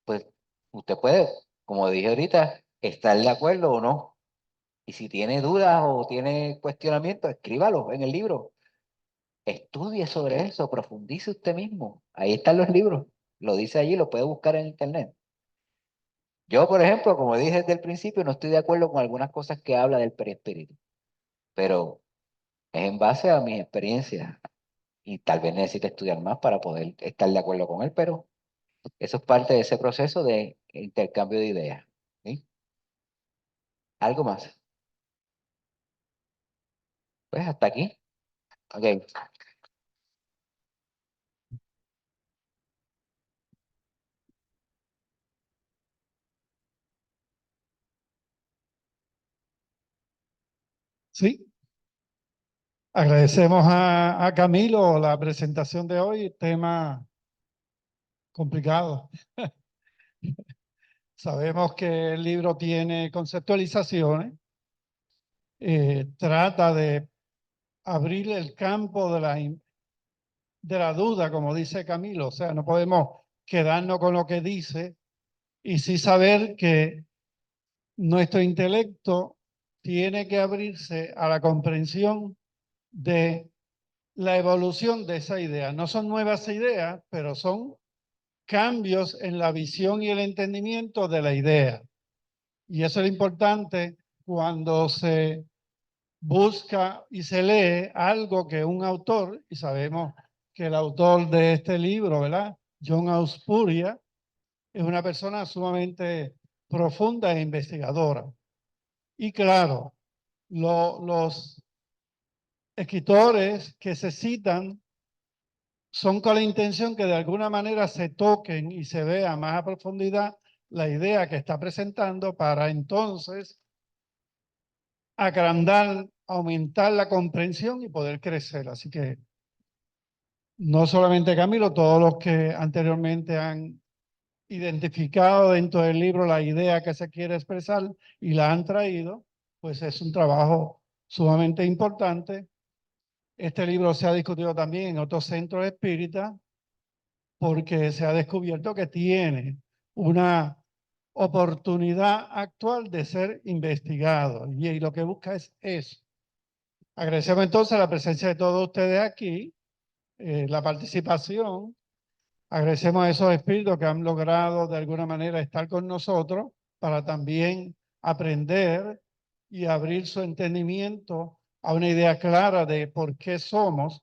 Pues, usted puede, como dije ahorita, estar de acuerdo o no. Y si tiene dudas o tiene cuestionamientos, escríbalo en el libro. Estudie sobre eso, profundice usted mismo. Ahí están los libros. Lo dice allí, lo puede buscar en internet. Yo, por ejemplo, como dije desde el principio, no estoy de acuerdo con algunas cosas que habla del perispíritu, pero es en base a mis experiencias y tal vez necesite estudiar más para poder estar de acuerdo con él, pero eso es parte de ese proceso de intercambio de ideas. ¿Sí? ¿Algo más? Pues hasta aquí. Ok. Sí, agradecemos a Camilo la presentación de hoy, tema complicado. Sabemos que el libro tiene conceptualizaciones, trata de abrir el campo de la duda, como dice Camilo, o sea, no podemos quedarnos con lo que dice y sí saber que nuestro intelecto tiene que abrirse a la comprensión de la evolución de esa idea. No son nuevas ideas, pero son cambios en la visión y el entendimiento de la idea. Y eso es lo importante cuando se busca y se lee algo que un autor, y sabemos que el autor de este libro, ¿verdad? John Auspuria, es una persona sumamente profunda e investigadora. Y claro, los escritores que se citan son con la intención que de alguna manera se toquen y se vea más a profundidad la idea que está presentando para entonces agrandar, aumentar la comprensión y poder crecer. Así que no solamente Camilo, todos los que anteriormente han identificado dentro del libro la idea que se quiere expresar y la han traído, pues es un trabajo sumamente importante. Este libro se ha discutido también en otros centros espíritas porque se ha descubierto que tiene una oportunidad actual de ser investigado y lo que busca es eso. Agradecemos entonces la presencia de todos ustedes aquí, la participación. Agradecemos a esos espíritus que han logrado de alguna manera estar con nosotros para también aprender y abrir su entendimiento a una idea clara de por qué somos,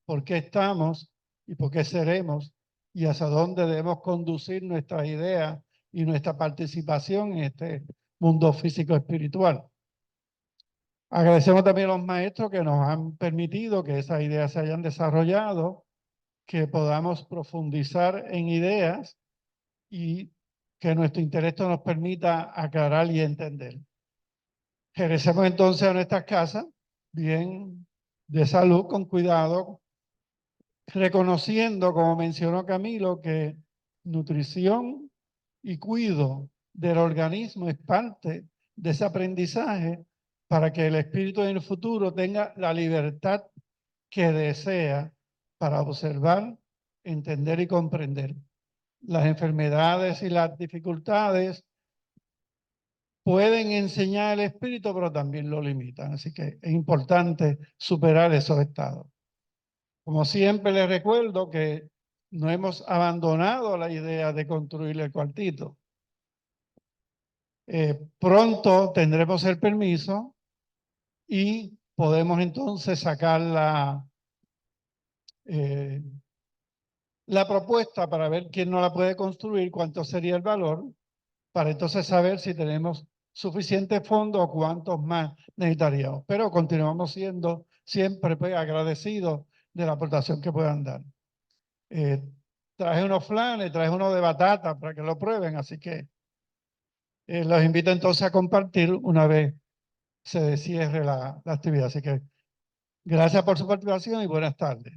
por qué estamos y por qué seremos y hacia dónde debemos conducir nuestras ideas y nuestra participación en este mundo físico espiritual. Agradecemos también a los maestros que nos han permitido que esas ideas se hayan desarrollado, que podamos profundizar en ideas y que nuestro intelecto nos permita aclarar y entender. Regresemos entonces a nuestras casas, bien de salud, con cuidado, reconociendo, como mencionó Camilo, que nutrición y cuidado del organismo es parte de ese aprendizaje para que el espíritu en el futuro tenga la libertad que desea para observar, entender y comprender. Las enfermedades y las dificultades pueden enseñar el espíritu, pero también lo limitan. Así que es importante superar esos estados. Como siempre les recuerdo que no hemos abandonado la idea de construir el cuartito. Pronto tendremos el permiso y podemos entonces sacar la propuesta para ver quién no la puede construir, cuánto sería el valor, para entonces saber si tenemos suficiente fondo o cuántos más necesitaríamos. Pero continuamos siendo siempre pues, agradecidos de la aportación que puedan dar. Traje unos flanes, traje uno de batata para que lo prueben, así que los invito entonces a compartir una vez se cierre la actividad. Así que gracias por su participación y buenas tardes.